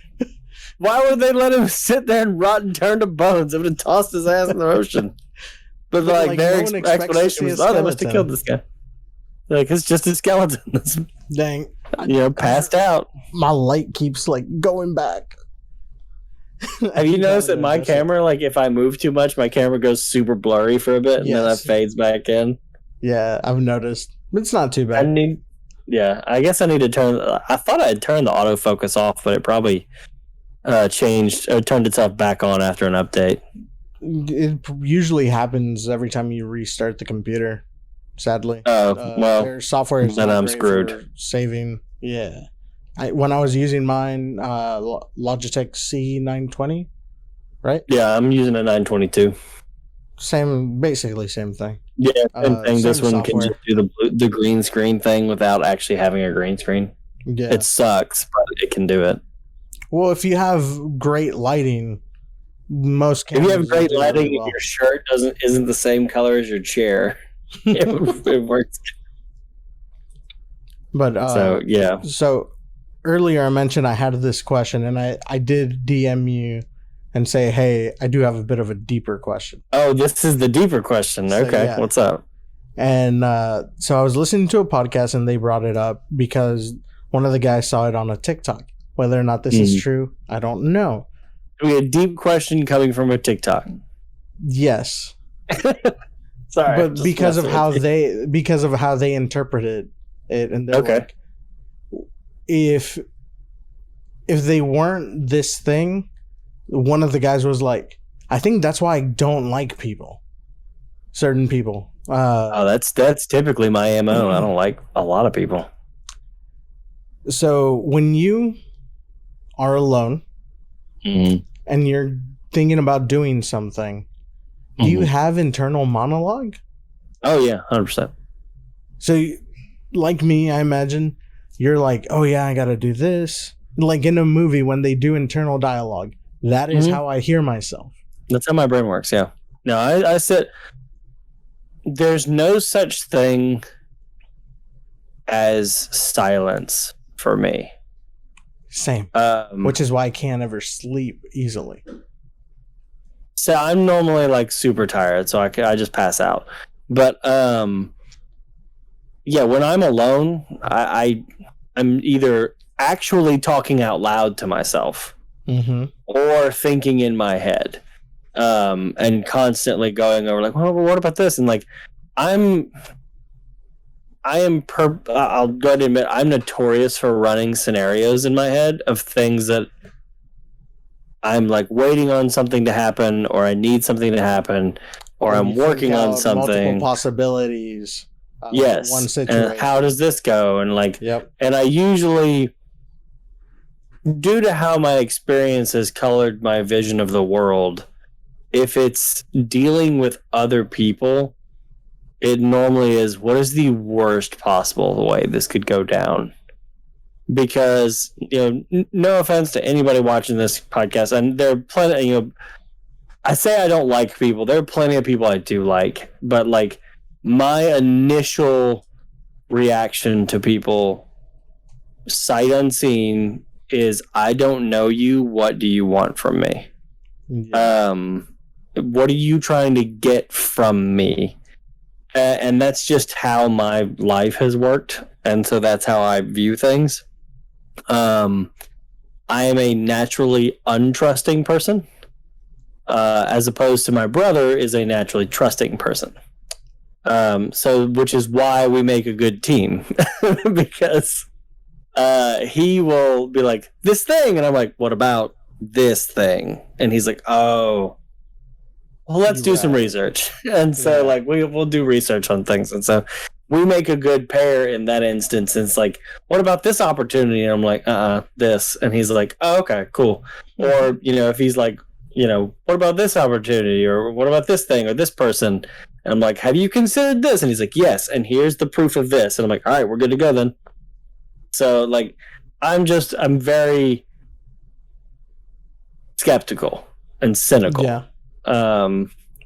Speaker 2: Why would they let him sit there and rot and turn to bones? They would have tossed his ass in the ocean. But their explanation was, oh, they must have killed this guy. Like, it's just a skeleton that's,
Speaker 1: dang,
Speaker 2: passed out.
Speaker 1: My light keeps going back.
Speaker 2: Have you noticed that my camera, if I move too much, my camera goes super blurry for a bit and then that fades back in?
Speaker 1: Yeah, I've noticed. It's not too bad.
Speaker 2: I guess I need to turn. I thought I had turned the autofocus off, but it probably changed or turned itself back on after an update.
Speaker 1: It usually happens every time you restart the computer. Sadly,
Speaker 2: their
Speaker 1: software is
Speaker 2: then I'm screwed.
Speaker 1: Saving, when I was using mine, Logitech C920, right?
Speaker 2: Yeah, I'm using a 922.
Speaker 1: Basically same thing.
Speaker 2: Yeah, same thing. This one can just do the green screen thing without actually having a green screen. Yeah, it sucks, but it can do it.
Speaker 1: Well, if you have great lighting, most cameras,
Speaker 2: if you have great lighting and your shirt isn't the same color as your chair. It works.
Speaker 1: But so earlier I mentioned I had this question, and I did DM you and say, hey, I do have a bit of a deeper question.
Speaker 2: Oh, this is the deeper question. Okay, what's up?
Speaker 1: And so I was listening to a podcast and they brought it up because one of the guys saw it on a TikTok. Whether or not this is true, I don't know.
Speaker 2: We had a deep question coming from a TikTok.
Speaker 1: Yes.
Speaker 2: Sorry.
Speaker 1: But because of how they interpreted it, and they're like, if they weren't this thing, one of the guys was like, I think that's why I don't like people. Certain people.
Speaker 2: That's typically my MO. I don't like a lot of people.
Speaker 1: So when you are alone and you're thinking about doing something, do you have internal monologue?
Speaker 2: Oh yeah, 100%.
Speaker 1: So like me, I imagine you're like, oh yeah, I gotta do this. Like in a movie when they do internal dialogue, that is how I hear myself.
Speaker 2: That's how my brain works. Yeah. No, I said there's no such thing as silence for me.
Speaker 1: Same. Which is why I can't ever sleep easily.
Speaker 2: So I'm normally like super tired, so I just pass out. But yeah, when I'm alone, I'm either actually talking out loud to myself or thinking in my head. And constantly going over like, well, what about this? And like, I'll go ahead and admit I'm notorious for running scenarios in my head of things that I'm like waiting on something to happen, or I need something to happen, or I'm working on something.
Speaker 1: Multiple possibilities.
Speaker 2: Yes.
Speaker 1: One situation.
Speaker 2: And how does this go? And like, and I usually, due to how my experience has colored my vision of the world, if it's dealing with other people, it normally is, what is the worst possible way this could go down? Because, no offense to anybody watching this podcast, and there are plenty, I say I don't like people. There are plenty of people I do like, but like my initial reaction to people, sight unseen, is I don't know you. What do you want from me? What are you trying to get from me? And that's just how my life has worked. And so that's how I view things. I am a naturally untrusting person, as opposed to my brother is a naturally trusting person. So, which is why we make a good team, because he will be like, this thing. And I'm like, what about this thing? And he's like, oh, well, let's do some research. And so like we'll do research on things. And so we make a good pair in that instance. And it's like, what about this opportunity? And I'm like, this. And he's like, oh, okay, cool. Or, if he's like, what about this opportunity? Or what about this thing or this person? And I'm like, have you considered this? And he's like, yes. And here's the proof of this. And I'm like, all right, we're good to go then. So like, I'm very skeptical and cynical. Yeah.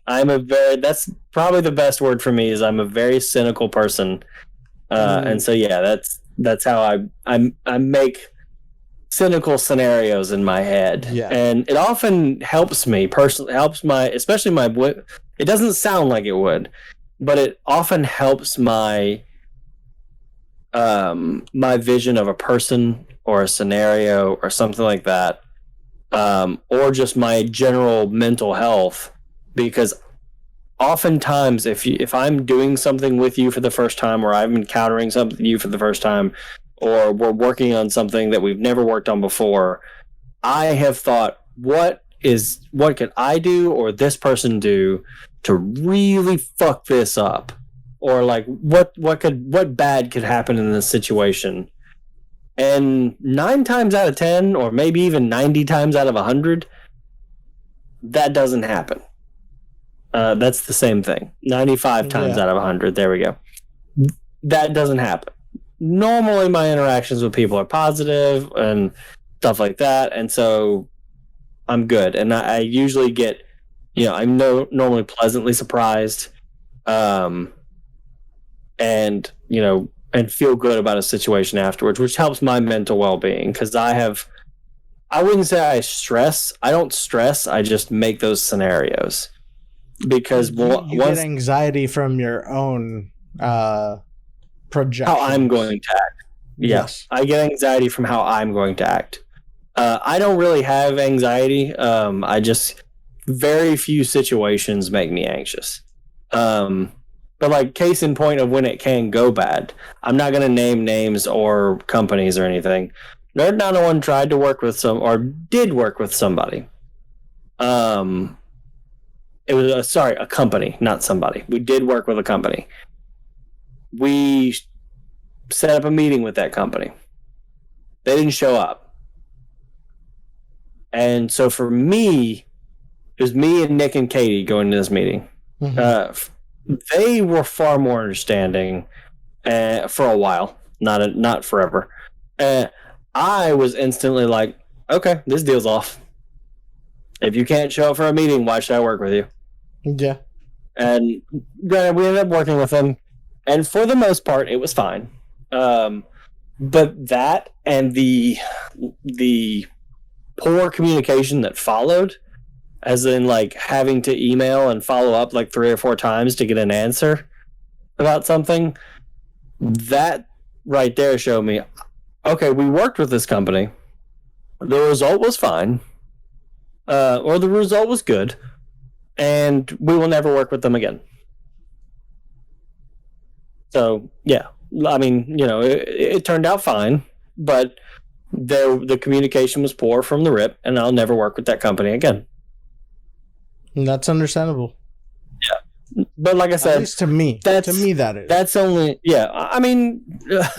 Speaker 2: That's probably the best word for me, is I'm a very cynical person. And so, yeah, that's how I make cynical scenarios in my head. Yeah. And it often helps me personally, especially it doesn't sound like it would, but it often helps my vision of a person or a scenario or something like that. Or just my general mental health, because oftentimes if I'm doing something with you for the first time, or I'm encountering something with you for the first time, or we're working on something that we've never worked on before, I have thought, what could I do or this person do to really fuck this up? Or like what bad could happen in this situation? And 9 times out of 10, or maybe even 90 times out of 100, that doesn't happen. That's the same thing. 95 times out of 100, there we go. That doesn't happen. Normally, my interactions with people are positive and stuff like that, and so I'm good. And I usually get, I'm normally pleasantly surprised, and and feel good about a situation afterwards, which helps my mental well-being, because I wouldn't say I stress. I don't stress. I just make those scenarios, because
Speaker 1: you get anxiety from your own projections.
Speaker 2: How I'm going to act. Yeah.
Speaker 1: Yes.
Speaker 2: I get anxiety from how I'm going to act. I don't really have anxiety. I just very few situations make me anxious. But like case in point of when it can go bad. I'm not going to name names or companies or anything. Nerd901 tried to work with did work with somebody. It was a company, not somebody. We did work with a company. We set up a meeting with that company. They didn't show up. And so for me, it was me and Nick and Katie going to this meeting. Mm-hmm. They were far more understanding for a while, not forever. I was instantly like, okay, this deal's off. If you can't show up for a meeting, why should I work with you?
Speaker 1: Yeah. And
Speaker 2: granted, we ended up working with them, and for the most part, it was fine. But that and the poor communication that followed, as in like having to email and follow up like 3 or 4 times to get an answer about something, that right there showed me, okay, we worked with this company. The result was fine. Or the result was good. And we will never work with them again. So, yeah. I mean, it turned out fine. But the communication was poor from the rip. And I'll never work with that company again.
Speaker 1: That's understandable.
Speaker 2: Yeah. But like I said,
Speaker 1: at least to me that is.
Speaker 2: That's only, yeah. I mean,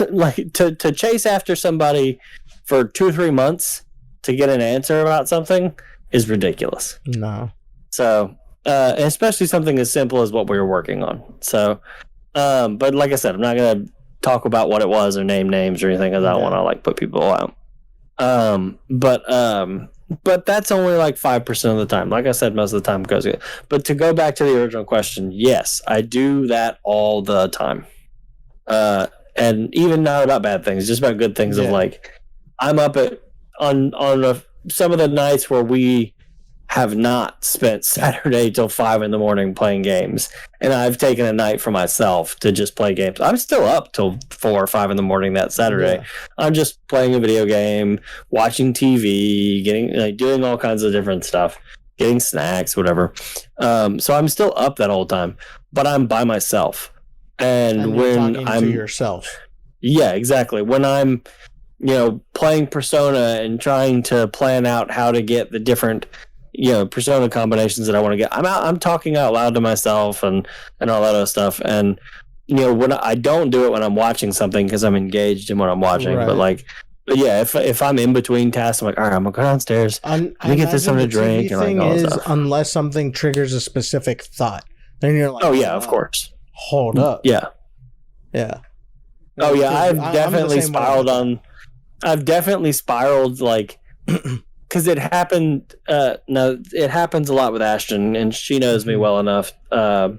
Speaker 2: like to chase after somebody for 2 or 3 months to get an answer about something is ridiculous.
Speaker 1: No.
Speaker 2: So, especially something as simple as what we were working on. So, but like I said, I'm not going to talk about what it was or name names or anything because I don't want to like put people out. But that's only like 5% of the time. Like I said, most of the time it goes good. But to go back to the original question, yes, I do that all the time. And even not about bad things, just about good things of like, I'm up on some of the nights where we have not spent Saturday till 5 a.m. playing games, and I've taken a night for myself to just play games. I'm still up till 4 or 5 a.m. that Saturday. Yeah. I'm just playing a video game, watching TV, doing all kinds of different stuff, getting snacks, whatever. So I'm still up that whole time, but I'm by myself. And when I'm
Speaker 1: to yourself,
Speaker 2: yeah, exactly. When I'm playing Persona and trying to plan out how to get the different Persona combinations that I want to get, I'm talking out loud to myself and all that other stuff. And when I don't do it when I'm watching something because I'm engaged in what I'm watching, right. But yeah, if I'm in between tasks, I'm like, all right, I'm gonna go downstairs. Let me get this something to drink.
Speaker 1: The thing is, unless something triggers a specific thought, then you're like,
Speaker 2: oh yeah, of course.
Speaker 1: Hold up.
Speaker 2: Yeah. Oh yeah, I've definitely spiraled like. Because it happened. It happens a lot with Ashton, and she knows me well enough. For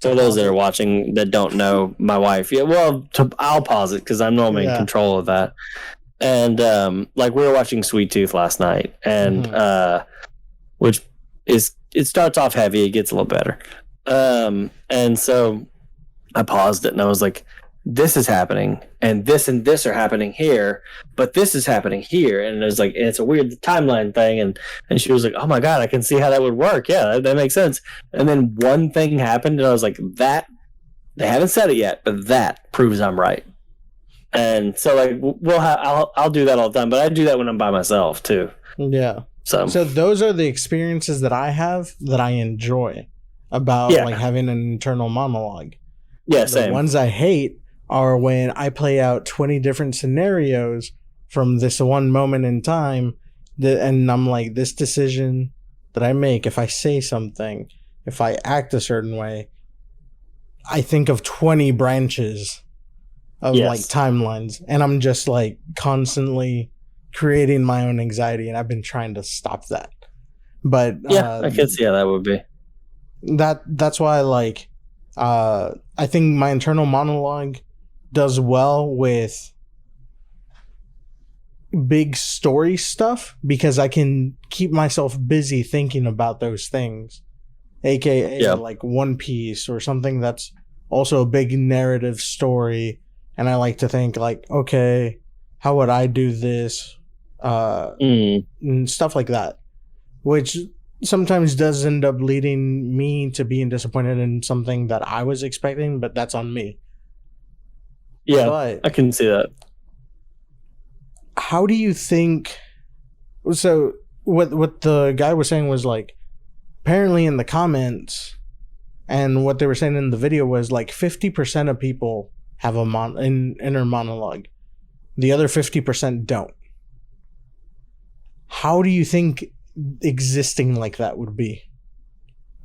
Speaker 2: those that are watching that don't know my wife, I'll pause it because I'm normally in control of that. And like we were watching Sweet Tooth last night, and which is it starts off heavy, it gets a little better. And so I paused it, and I was like, this is happening and this are happening here, but this is happening here. And it's like, it's a weird timeline thing. And she was like, oh my God, I can see how that would work. Yeah, that makes sense. And then one thing happened and I was like, that they haven't said it yet, but that proves I'm right. And so like, I'll do that all the time, but I do that when I'm by myself too.
Speaker 1: Yeah. So those are the experiences that I have that I enjoy about like having an internal monologue.
Speaker 2: Yeah. Same.
Speaker 1: The ones I hate are when I play out 20 different scenarios from this one moment in time, and I'm like, this decision that I make, if I say something, if I act a certain way, I think of 20 branches of like timelines, and I'm just like constantly creating my own anxiety, and I've been trying to stop that. But
Speaker 2: I can see how that would be.
Speaker 1: That's why I think my internal monologue does well with big story stuff because I can keep myself busy thinking about those things, aka like One Piece or something that's also a big narrative story, and I like to think like, okay, how would I do this? And stuff like that, which sometimes does end up leading me to being disappointed in something that I was expecting, but that's on me.
Speaker 2: Yeah,
Speaker 1: but
Speaker 2: I can see that.
Speaker 1: How do you think? So what the guy was saying was like, apparently in the comments, and what they were saying in the video was like 50% of people have an inner monologue, the other 50% don't. How do you think existing like that would be?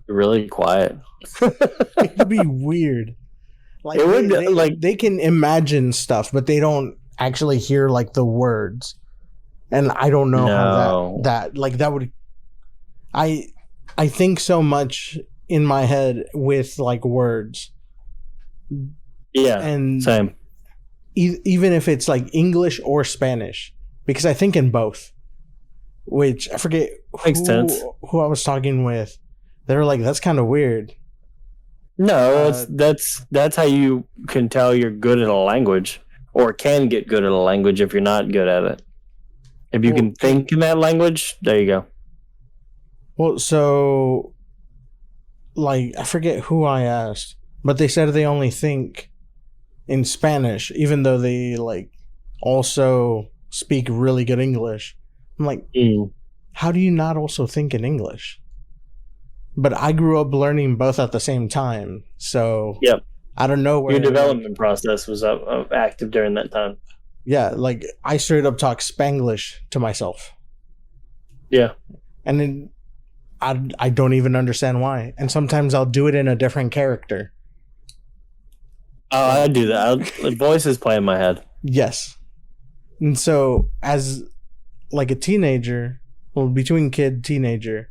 Speaker 2: Really quiet.
Speaker 1: It would be weird. Like
Speaker 2: it would
Speaker 1: they can imagine stuff, but they don't actually hear like the words. And I don't know how that would. I think so much in my head with like words.
Speaker 2: Yeah,
Speaker 1: and
Speaker 2: same.
Speaker 1: Even if it's like English or Spanish, because I think in both. Which I forget who I was talking with. They were like, "That's kind of weird."
Speaker 2: No, that's how you can tell you're good at a language, or can get good at a language if you're not good at it. If you can think in that language, there you go.
Speaker 1: Well, so like I forget who I asked, but they said they only think in Spanish, even though they like also speak really good English. I'm like, how do you not also think in English? But I grew up learning both at the same time, so
Speaker 2: yep.
Speaker 1: I don't know where
Speaker 2: your development process was active during that time.
Speaker 1: Yeah, like I straight up talk Spanglish to myself.
Speaker 2: Yeah, and
Speaker 1: then I don't even understand why, and sometimes I'll do it in a different character.
Speaker 2: Oh, I do that. The voices play in my head.
Speaker 1: Yes, and so as like a teenager, well, between teenager,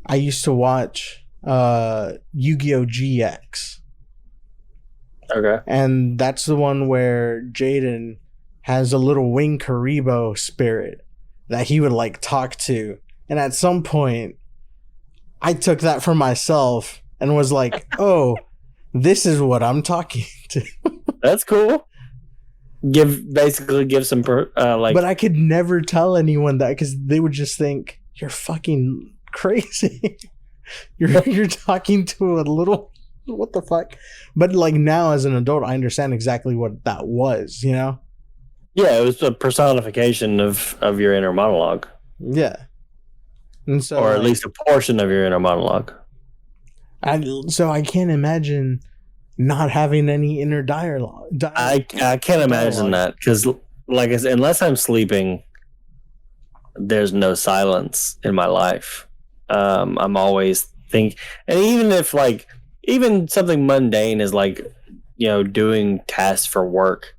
Speaker 1: I used to watch Yu-Gi-Oh! GX.
Speaker 2: Okay.
Speaker 1: And that's the one where Jaden has a little Wing Karibo spirit that he would like talk to. And at some point, I took that for myself and was like, oh, this is what I'm talking to.
Speaker 2: That's cool. Give some
Speaker 1: But I could never tell anyone that because they would just think you're fucking crazy. you're talking to a little, what the fuck? But like now as an adult, I understand exactly what that was. You know?
Speaker 2: Yeah, it was a personification of your inner monologue.
Speaker 1: Yeah, and so
Speaker 2: or at least a portion of your inner monologue.
Speaker 1: So I can't imagine not having any inner dialogue.
Speaker 2: I can't imagine that because, like I said, unless I'm sleeping, there's no silence in my life. I'm always thinking, and even if even something mundane is like, doing tasks for work,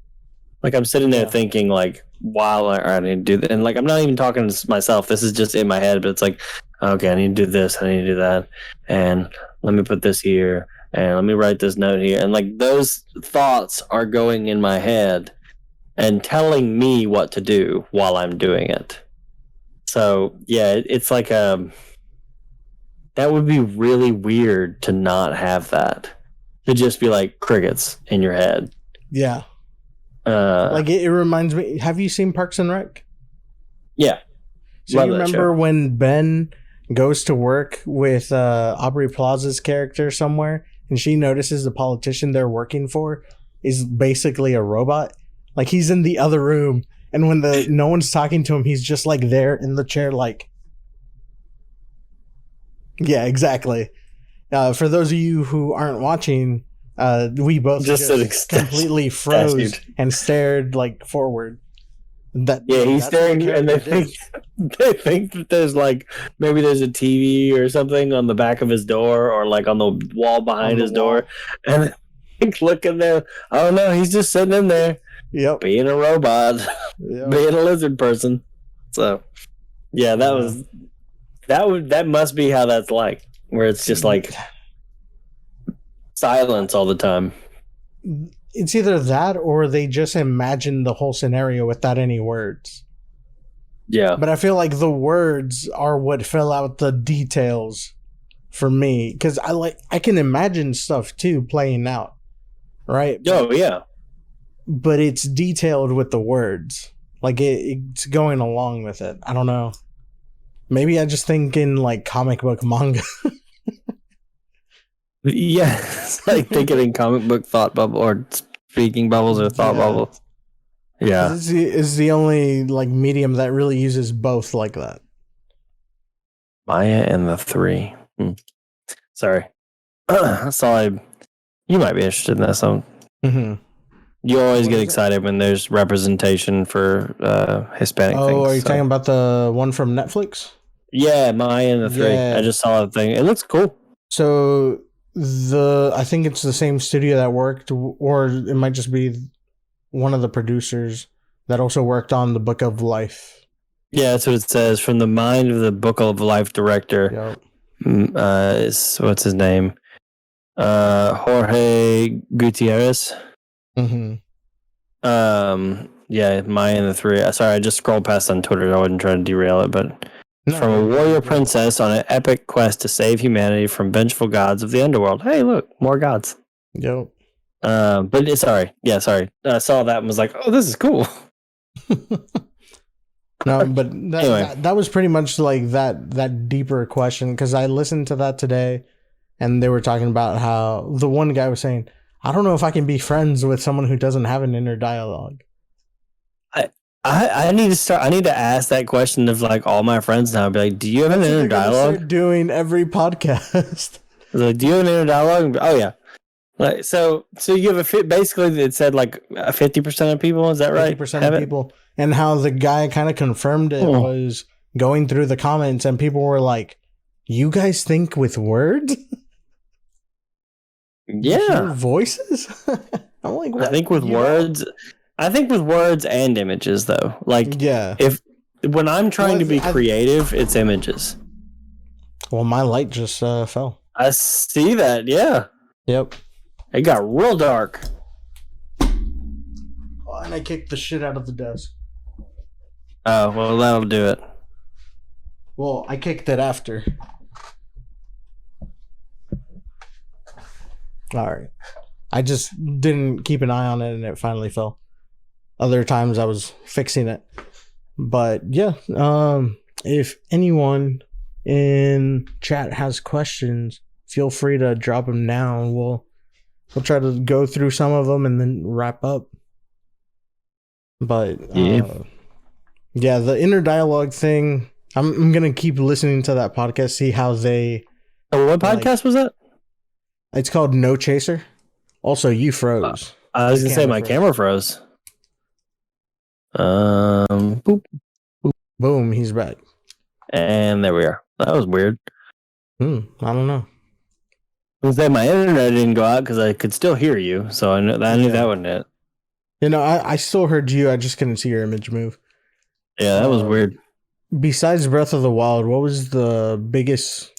Speaker 2: like I'm sitting there thinking like, while I need to do that, and like I'm not even talking to myself. This is just in my head, but it's like, okay, I need to do this, I need to do that, and let me put this here. And let me write this note here. And like those thoughts are going in my head and telling me what to do while I'm doing it. So yeah, it's like that would be really weird to not have that. To just be like crickets in your head.
Speaker 1: Yeah. Like it reminds me, have you seen Parks and Rec?
Speaker 2: Yeah.
Speaker 1: So you remember when Ben goes to work with Aubrey Plaza's character somewhere, and she notices the politician they're working for is basically a robot? Like he's in the other room, and when no one's talking to him, he's just like there in the chair, like. Yeah, exactly. For those of you who aren't watching, we both just completely froze and stared like forward.
Speaker 2: He's staring, and they think that there's like maybe there's a TV or something on the back of his door or like on the wall behind his door, and look in there. Oh no, he's just sitting in there, being a robot, being a lizard person. So yeah, that must be how that's like, where it's just like silence all the time.
Speaker 1: It's either that or they just imagine the whole scenario without any words.
Speaker 2: Yeah.
Speaker 1: But I feel like the words are what fill out the details for me. Because I can imagine stuff too playing out. right?
Speaker 2: Oh, yeah.
Speaker 1: But it's detailed with the words. Like, it's going along with it. I don't know. Maybe I just think in, like, comic book manga.
Speaker 2: Yeah, it's like thinking in comic book thought bubble or speaking bubbles or thought bubbles. Yeah.
Speaker 1: It's the only, like, medium that really uses both like that.
Speaker 2: Maya and the Three. Sorry. You might be interested in this. You always get excited when there's representation for Hispanic things.
Speaker 1: Oh, are you talking about the one from Netflix?
Speaker 2: Yeah, Maya and the Three.
Speaker 1: Yeah.
Speaker 2: I just saw the thing. It looks cool.
Speaker 1: So I think it's the same studio that worked, or it might just be one of the producers that also worked on the Book of Life.
Speaker 2: Yeah, that's what it says. From the mind of the Book of Life director.
Speaker 1: Yep.
Speaker 2: What's his name? Jorge Gutierrez.
Speaker 1: Mm-hmm.
Speaker 2: Yeah, Maya and the Three. Sorry, I just scrolled past on Twitter. I wasn't trying to derail it, but from a warrior princess on an epic quest to save humanity from vengeful gods of the underworld. Hey, look, more gods.
Speaker 1: Yep.
Speaker 2: Sorry. I saw that and was like, oh, this is cool.
Speaker 1: No, but
Speaker 2: Anyway.
Speaker 1: that was pretty much like that deeper question, because I listened to that today, and they were talking about how the one guy was saying, I don't know if I can be friends with someone who doesn't have an inner dialogue.
Speaker 2: I need to ask that question of like all my friends now. I'd be like, do you have an inner dialogue?
Speaker 1: Start doing every podcast.
Speaker 2: Like, do you have an inner dialogue? Oh yeah. Like so you have basically it said like 50% of people. Is that right?
Speaker 1: 50% of people, and how the guy kind of confirmed it was going through the comments, and people were like, "You guys think with words?"
Speaker 2: Yeah,
Speaker 1: voices. I'm like, what?
Speaker 2: I think with words. I think with words and images, though. Like,
Speaker 1: yeah,
Speaker 2: when I'm trying to be creative, it's images.
Speaker 1: Well, my light just fell.
Speaker 2: I see that. Yeah.
Speaker 1: Yep.
Speaker 2: It got real dark.
Speaker 1: Oh, and I kicked the shit out of the desk.
Speaker 2: Oh, well, that'll do it.
Speaker 1: Well, I kicked it after. All right. I just didn't keep an eye on it, and it finally fell. Other times I was fixing it. But yeah, if anyone in chat has questions, feel free to drop them now, and we'll try to go through some of them and then wrap up. But yeah, the inner dialogue thing, I'm gonna keep listening to that podcast, see how they.
Speaker 2: Oh, what podcast was that?
Speaker 1: It's called No Chaser. Also, you froze.
Speaker 2: I was gonna say my camera froze. Boop.
Speaker 1: Boom, he's back.
Speaker 2: And there we are. That was weird.
Speaker 1: I don't know.
Speaker 2: I was saying my internet didn't go out because I could still hear you, so I knew that wasn't it.
Speaker 1: You know, I still heard you. I just couldn't see your image move.
Speaker 2: Yeah, that was weird.
Speaker 1: Besides Breath of the Wild, what was the biggest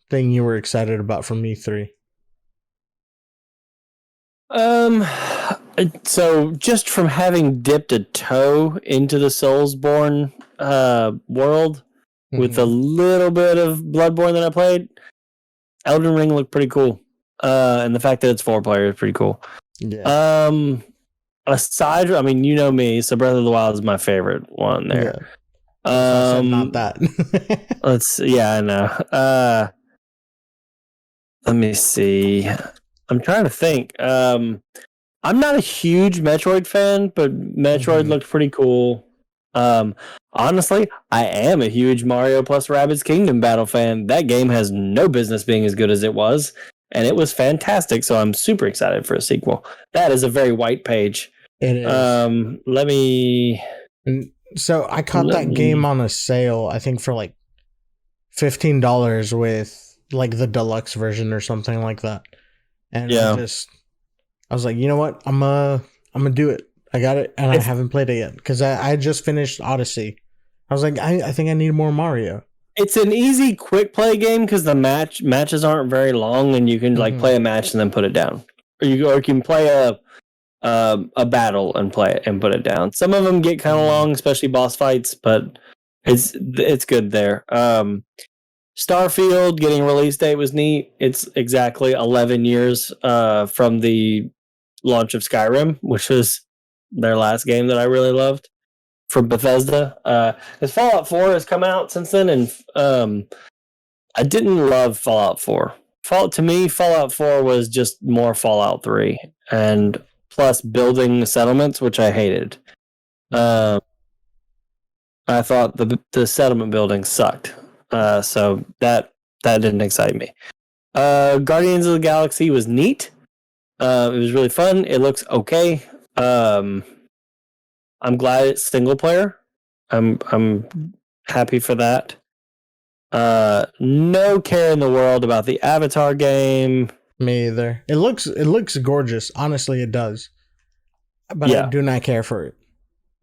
Speaker 1: thing you were excited about from E3?
Speaker 2: So just from having dipped a toe into the Soulsborne world with a little bit of Bloodborne that I played, Elden Ring looked pretty cool. And the fact that it's 4 players is pretty cool.
Speaker 1: Yeah.
Speaker 2: Aside, I mean, you know me, so Breath of the Wild is my favorite one there.
Speaker 1: Yeah. Not that.
Speaker 2: I know. Let me see. I'm trying to think. I'm not a huge Metroid fan, but Metroid looked pretty cool. Honestly, I am a huge Mario plus Rabbids Kingdom battle fan. That game has no business being as good as it was, and it was fantastic, so I'm super excited for a sequel. That is a very white page.
Speaker 1: It is. So I caught that game on a sale, I think for like $15 with like the deluxe version or something like that. And I was like, you know what? I'm gonna do it. I got it, and I haven't played it yet because I just finished Odyssey. I was like, I think I need more Mario.
Speaker 2: It's an easy, quick play game because the matches aren't very long, and you can like play a match and then put it down, or you can play a battle and play it and put it down. Some of them get kind of long, especially boss fights, but it's good there. Starfield getting a release date was neat. It's exactly 11 years from the launch of Skyrim, which was their last game that I really loved from Bethesda. Because Fallout 4 has come out since then, and I didn't love Fallout 4. To me, Fallout 4 was just more Fallout 3, and plus building settlements, which I hated. I thought the settlement building sucked, so that didn't excite me. Guardians of the Galaxy was neat. It was really fun. It looks okay. I'm glad it's single player. I'm happy for that. No care in the world about the Avatar game.
Speaker 1: Me either. It looks gorgeous. Honestly, it does. But I do not care for it.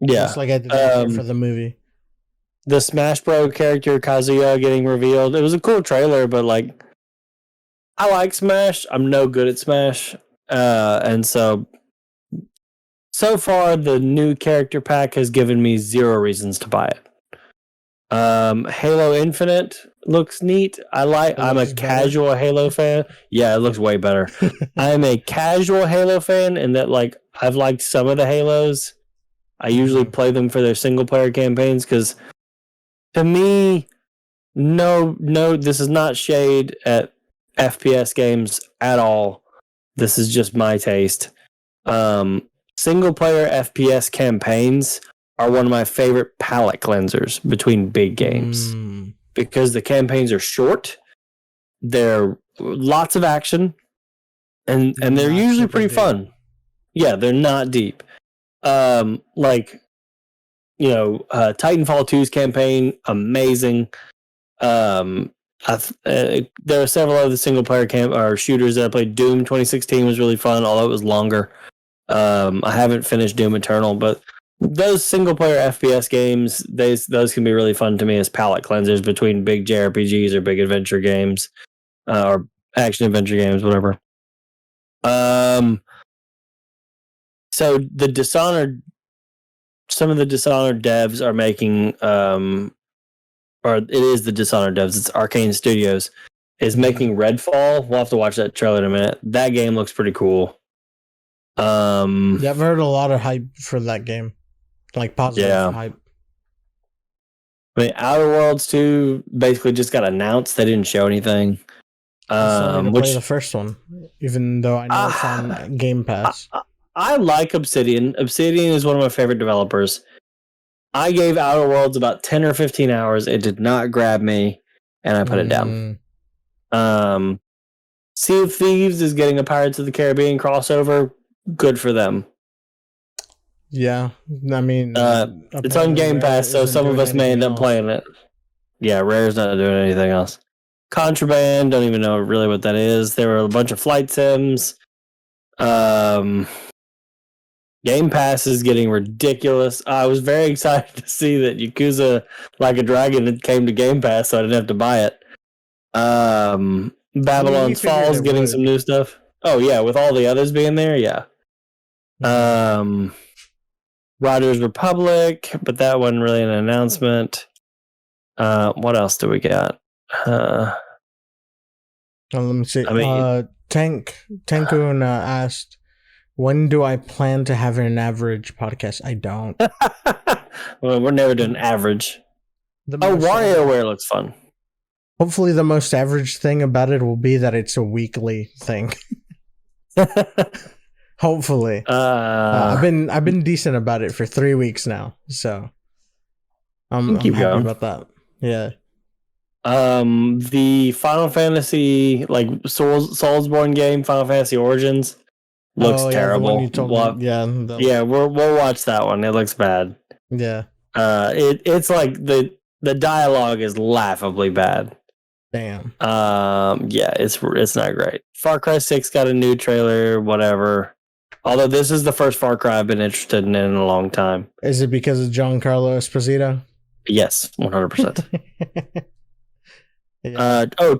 Speaker 2: Yeah.
Speaker 1: Just like I did not care for the movie.
Speaker 2: The Smash Bros. Character Kazuya getting revealed. It was a cool trailer, but like, I like Smash. I'm no good at Smash. And so far, the new character pack has given me 0 reasons to buy it. Halo Infinite looks neat. I'm a casual Halo fan. Yeah, it looks way better. I'm a casual Halo fan, and that like I've liked some of the Halos. I usually play them for their single player campaigns because, to me, no, this is not shade at FPS games at all. This is just my taste. Single player FPS campaigns are one of my favorite palate cleansers between big games because the campaigns are short. They're lots of action, and they're usually pretty fun. Yeah, they're not deep. Like, Titanfall 2's campaign, amazing. There are several other single player shooters that I played. Doom 2016 was really fun, although it was longer. I haven't finished Doom Eternal, but those single player FPS games, those can be really fun to me as palate cleansers between big JRPGs or big adventure games, or action adventure games, whatever. So the Dishonored, some of the Dishonored devs are making, or it is the Dishonored devs, it's Arcane Studios, is making Redfall. We'll have to watch that trailer in a minute. That game looks pretty cool.
Speaker 1: I've heard a lot of hype for that game. Like positive hype.
Speaker 2: I mean, Outer Worlds 2 basically just got announced. They didn't show anything.
Speaker 1: Play the first one, even though I know it's on Game Pass.
Speaker 2: I like Obsidian. Obsidian is one of my favorite developers. I gave Outer Worlds about 10 or 15 hours. It did not grab me, and I put it down. Sea of Thieves is getting a Pirates of the Caribbean crossover. Good for them.
Speaker 1: Yeah, I mean,
Speaker 2: it's on Game Pass, so some of us may end up playing it. Yeah, Rare's not doing anything else. Contraband, don't even know really what that is. There were a bunch of flight sims. Game Pass is getting ridiculous. I was very excited to see that Yakuza Like a Dragon came to Game Pass, so I didn't have to buy it. Babylon's Falls getting some new stuff. Oh yeah, with all the others being there, yeah. Riders Republic, but that wasn't really an announcement. What else do we got?
Speaker 1: Let me see. Tankun asked, when do I plan to have an average podcast? I don't.
Speaker 2: Well, we're never doing average. WarioWare looks fun.
Speaker 1: Hopefully the most average thing about it will be that it's a weekly thing. Hopefully. I've been decent about it for 3 weeks now, so I'm happy about that. Yeah.
Speaker 2: The Final Fantasy, like Soulsborne game, Final Fantasy Origins, looks terrible. We'll watch that one. It looks bad.
Speaker 1: Yeah.
Speaker 2: It's like the dialogue is laughably bad.
Speaker 1: Damn.
Speaker 2: Yeah, it's not great. Far Cry 6 got a new trailer, whatever. Although this is the first Far Cry I've been interested in a long time.
Speaker 1: Is it because of Giancarlo Esposito?
Speaker 2: Yes, 100%.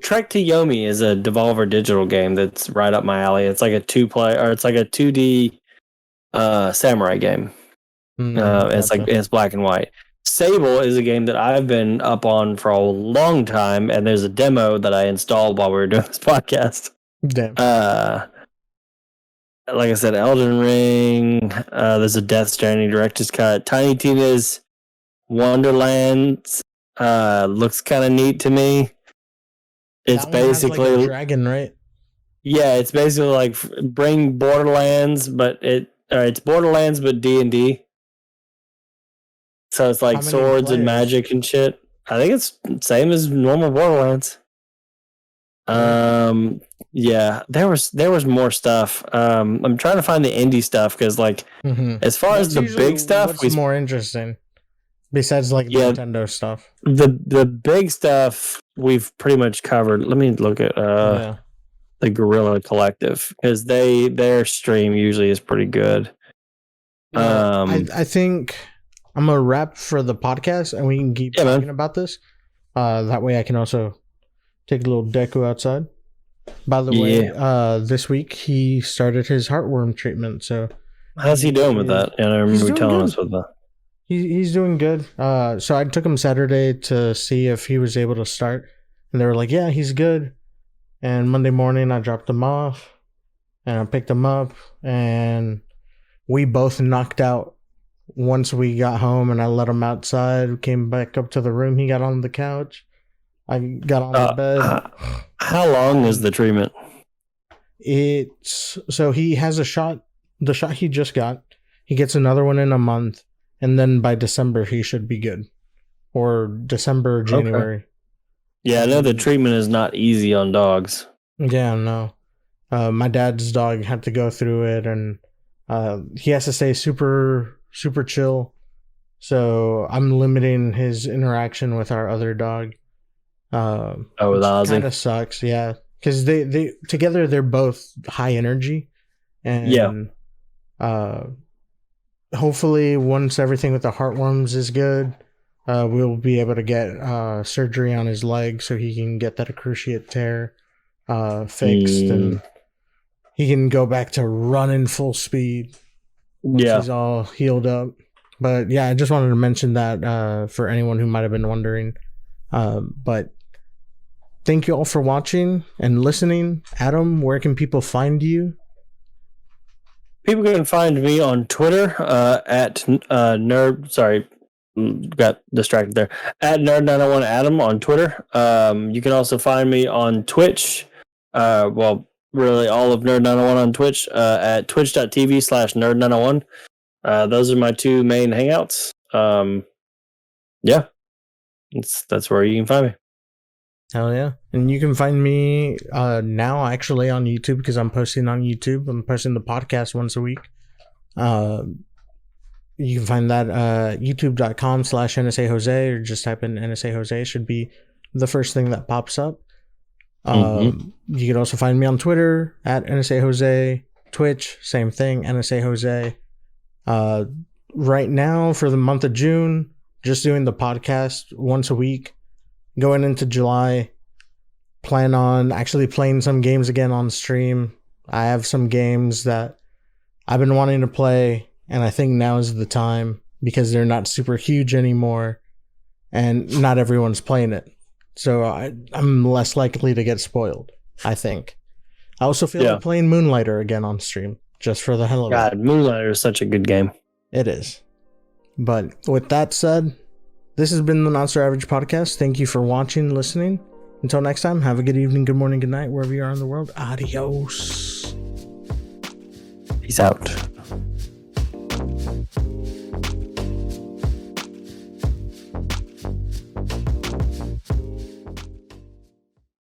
Speaker 2: Trek to Yomi is a Devolver Digital game that's right up my alley. It's like a 2D samurai game. It's black and white. Sable is a game that I've been up on for a long time, and there's a demo that I installed while we were doing this podcast.
Speaker 1: Damn.
Speaker 2: like I said, Elden Ring. There's a Death Stranding director's cut. Tiny Tina's Wonderlands looks kind of neat to me. It's basically
Speaker 1: like a dragon, right?
Speaker 2: Yeah, it's basically like bring Borderlands, but it's Borderlands but D&D. So it's like swords and magic and shit. I think it's same as normal Borderlands. Yeah, there was more stuff. I'm trying to find the indie stuff because like as far as the big stuff,
Speaker 1: what's more interesting besides like the Nintendo stuff.
Speaker 2: The big stuff we've pretty much covered. Let me look at the Guerrilla Collective because their stream usually is pretty good.
Speaker 1: I think I'm gonna wrap for the podcast and we can keep talking about this. That way I can also take a little deco outside. By the way, this week he started his heartworm treatment. So
Speaker 2: how's he doing with that? And I remember you telling us with that.
Speaker 1: He's doing good. So I took him Saturday to see if he was able to start, and they were like, "Yeah, he's good." And Monday morning, I dropped him off, and I picked him up, and we both knocked out once we got home. And I let him outside. We came back up to the room. He got on the couch. I got on the bed.
Speaker 2: How long is the treatment?
Speaker 1: So he has a shot. The shot he just got, he gets another one in a month, and then by December he should be good, or December, January.
Speaker 2: Okay. Yeah, I know the treatment is not easy on dogs.
Speaker 1: Yeah, no. My dad's dog had to go through it, and he has to stay super, super chill. So I'm limiting his interaction with our other dog.
Speaker 2: With Ozzy?
Speaker 1: Kind of sucks, yeah. Because they together they're both high energy, and hopefully once everything with the heartworms is good, we'll be able to get surgery on his leg so he can get that cruciate tear fixed, and he can go back to running full speed. He's all healed up. But yeah, I just wanted to mention that for anyone who might have been wondering. But thank you all for watching and listening. Adam, where can people find you?
Speaker 2: People can find me on Twitter at got distracted there. At Nerd901Adam on Twitter. You can also find me on Twitch. Really all of Nerd901 on Twitch at twitch.tv/Nerd901. Those are my two main hangouts. That's where you can find me.
Speaker 1: Hell yeah. And you can find me now actually on YouTube because I'm posting on YouTube. I'm posting the podcast once a week. You can find that youtube.com/NSA Jose, or just type in NSA Jose. Should be the first thing that pops up. You can also find me on Twitter at NSA Jose. Twitch, same thing, NSA Jose. Right now for the month of June, just doing the podcast once a week. Going into July, plan on actually playing some games again on stream. I have some games that I've been wanting to play, and I think now is the time because they're not super huge anymore, and not everyone's playing it. So I'm less likely to get spoiled, I think. I also feel like playing Moonlighter again on stream, just for the hell of it.
Speaker 2: God, Moonlighter is such a good game.
Speaker 1: It is. But with that said, this has been the Not So Average Podcast. Thank you for watching, listening. Until next time, have a good evening, good morning, good night, wherever you are in the world. Adios.
Speaker 2: Peace out.